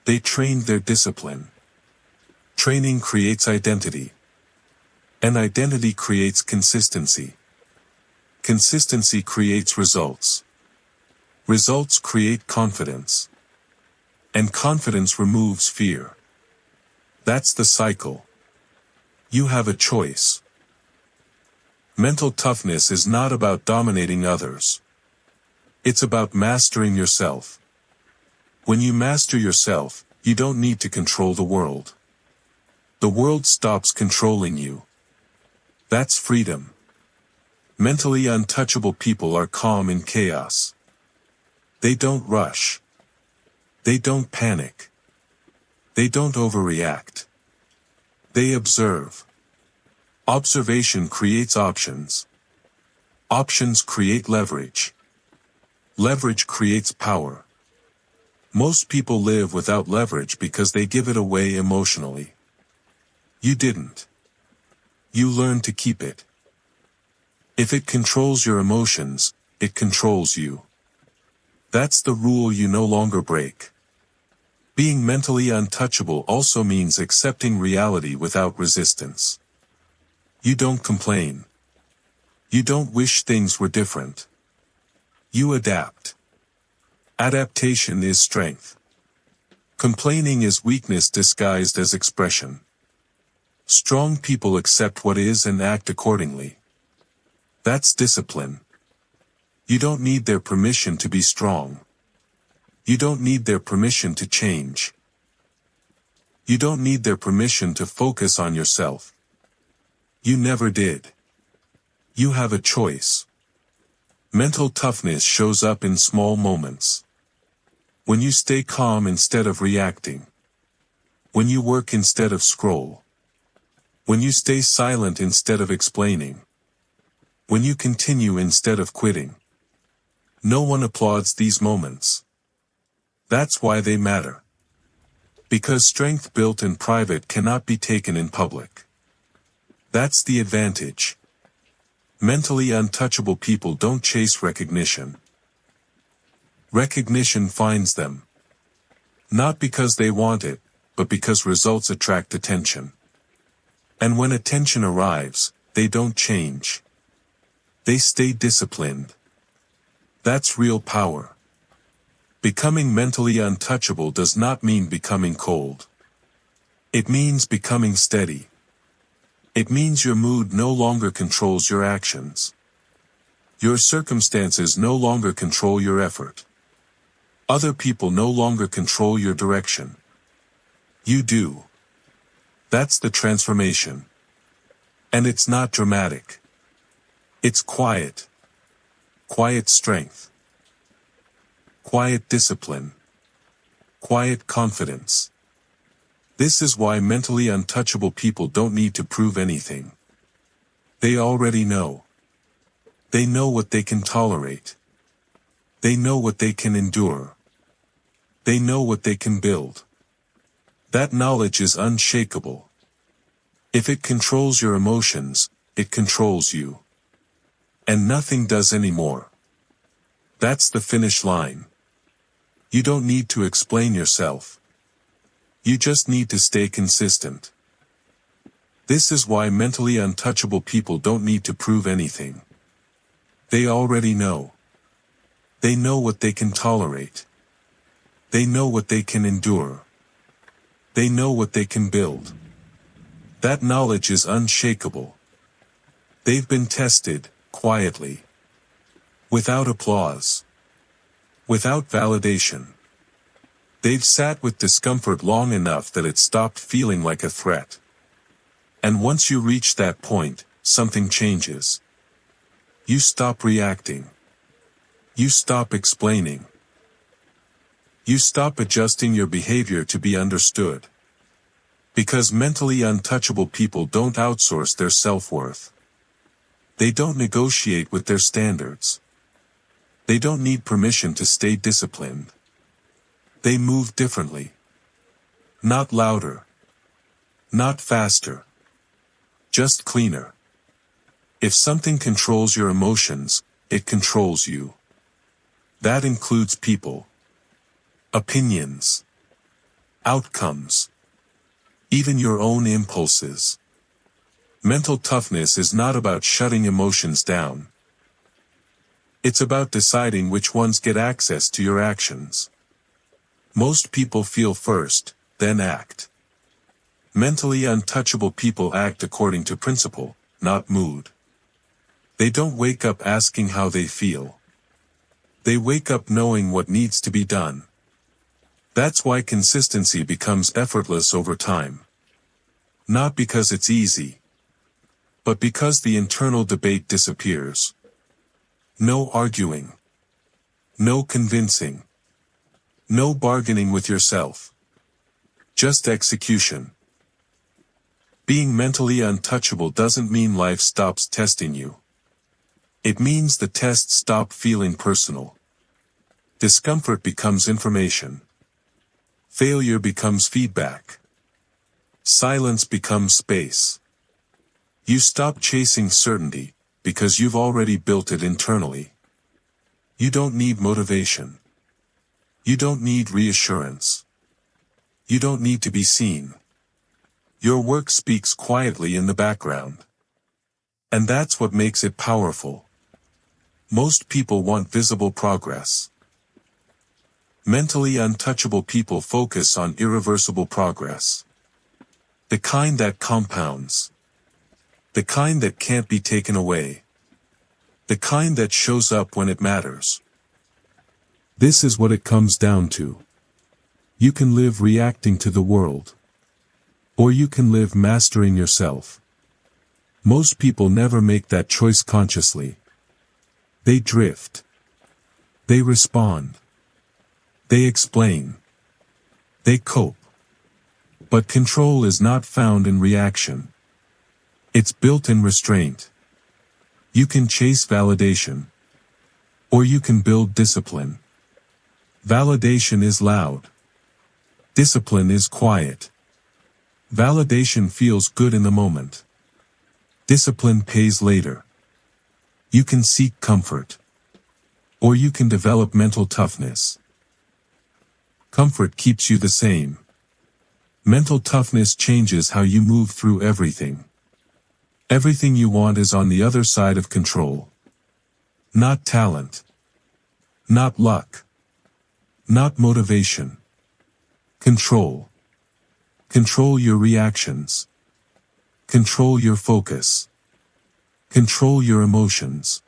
They trained their discipline. Training creates identity. And identity creates consistency. Consistency creates results. Results create confidence. And confidence removes fear. That's the cycle. You have a choice. Mental toughness is not about dominating others. It's about mastering yourself. When you master yourself, you don't need to control the world. The world stops controlling you. That's freedom. Mentally untouchable people are calm in chaos. They don't rush. They don't panic. They don't overreact. They observe. Observation creates options. Options create leverage. Leverage creates power. Most people live without leverage because they give it away emotionally. You didn't. You learned to keep it. If it controls your emotions, it controls you. That's the rule you no longer break. Being mentally untouchable also means accepting reality without resistance. You don't complain. You don't wish things were different. You adapt. Adaptation is strength. Complaining is weakness disguised as expression. Strong people accept what is and act accordingly. That's discipline. You don't need their permission to be strong. You don't need their permission to change. You don't need their permission to focus on yourself. You never did. You have a choice. Mental toughness shows up in small moments. When you stay calm instead of reacting. When you work instead of scroll. When you stay silent instead of explaining. When you continue instead of quitting. No one applauds these moments. That's why they matter. Because strength built in private cannot be taken in public. That's the advantage. Mentally untouchable people don't chase recognition. Recognition finds them. Not because they want it, but because results attract attention. And when attention arrives, they don't change. They stay disciplined. That's real power. Becoming mentally untouchable does not mean becoming cold. It means becoming steady. It means your mood no longer controls your actions. Your circumstances no longer control your effort. Other people no longer control your direction. You do. That's the transformation. And it's not dramatic. It's quiet. Quiet strength. Quiet discipline. Quiet confidence. This is why mentally untouchable people don't need to prove anything. They already know. They know what they can tolerate. They know what they can endure. They know what they can build. That knowledge is unshakable. If it controls your emotions, it controls you. And nothing does anymore. That's the finish line. You don't need to explain yourself. You just need to stay consistent. This is why mentally untouchable people don't need to prove anything. They already know. They know what they can tolerate. They know what they can endure. They know what they can build. That knowledge is unshakable. They've been tested, quietly. Without applause. Without validation. They've sat with discomfort long enough that it stopped feeling like a threat. And once you reach that point, something changes. You stop reacting. You stop explaining. You stop adjusting your behavior to be understood. Because mentally untouchable people don't outsource their self-worth. They don't negotiate with their standards. They don't need permission to stay disciplined. They move differently. Not louder. Not faster. Just cleaner. If something controls your emotions, it controls you. That includes people. Opinions. Outcomes. Even your own impulses. Mental toughness is not about shutting emotions down. It's about deciding which ones get access to your actions. Most people feel first, then act. Mentally untouchable people act according to principle, not mood. They don't wake up asking how they feel. They wake up knowing what needs to be done. That's why consistency becomes effortless over time. Not because it's easy, but because the internal debate disappears. No arguing. No convincing. No bargaining with yourself. Just execution. Being mentally untouchable doesn't mean life stops testing you. It means the tests stop feeling personal. Discomfort becomes information. Failure becomes feedback. Silence becomes space. You stop chasing certainty, because you've already built it internally. You don't need motivation. You don't need reassurance. You don't need to be seen. Your work speaks quietly in the background. And that's what makes it powerful. Most people want visible progress. Mentally untouchable people focus on irreversible progress. The kind that compounds. The kind that can't be taken away. The kind that shows up when it matters. This is what it comes down to. You can live reacting to the world. Or you can live mastering yourself. Most people never make that choice consciously. They drift. They respond. They explain. They cope. But control is not found in reaction. It's built in restraint. You can chase validation. Or you can build discipline. Validation is loud. Discipline is quiet. Validation feels good in the moment. Discipline pays later. You can seek comfort. Or you can develop mental toughness. Comfort keeps you the same. Mental toughness changes how you move through everything. Everything you want is on the other side of control. Not talent. Not luck. Not motivation. Control. Control your reactions. Control your focus. Control your emotions.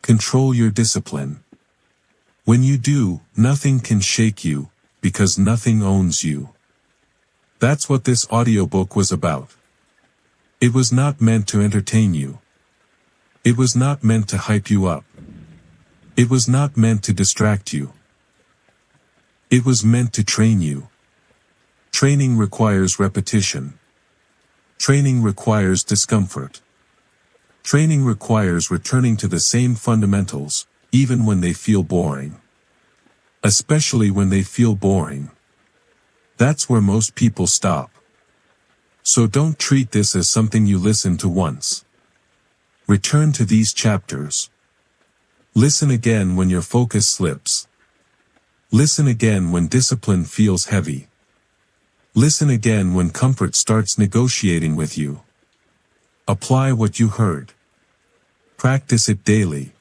Control your discipline. When you do, nothing can shake you, because nothing owns you. That's what this audiobook was about. It was not meant to entertain you. It was not meant to hype you up. It was not meant to distract you. It was meant to train you. Training requires repetition. Training requires discomfort. Training requires returning to the same fundamentals, even when they feel boring. Especially when they feel boring. That's where most people stop. So don't treat this as something you listen to once. Return to these chapters. Listen again when your focus slips. Listen again when discipline feels heavy. Listen again when comfort starts negotiating with you. Apply what you heard. Practice it daily.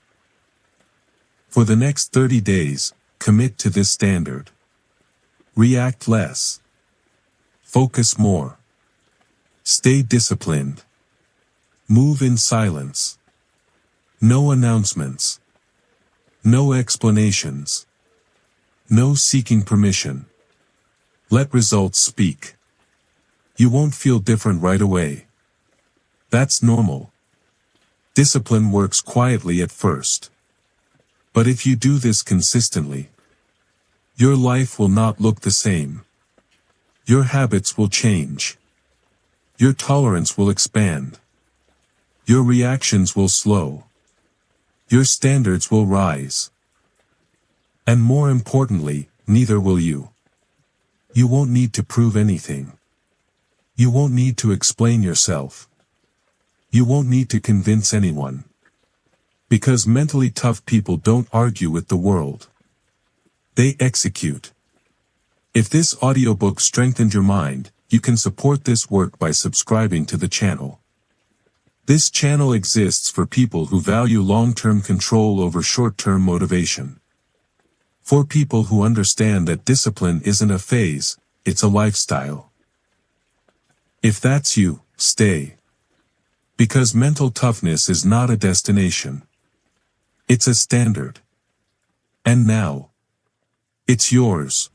For the next 30 days, commit to this standard. React less. Focus more. Stay disciplined. Move in silence. No announcements. No explanations. No seeking permission. Let results speak. You won't feel different right away. That's normal. Discipline works quietly at first. But if you do this consistently, your life will not look the same. Your habits will change. Your tolerance will expand. Your reactions will slow. Your standards will rise. And more importantly, neither will you. You won't need to prove anything. You won't need to explain yourself. You won't need to convince anyone. Because mentally tough people don't argue with the world. They execute. If this audiobook strengthened your mind, you can support this work by subscribing to the channel. This channel exists for people who value long-term control over short-term motivation. For people who understand that discipline isn't a phase, it's a lifestyle. If that's you, stay. Because mental toughness is not a destination. It's a standard. And now, it's yours.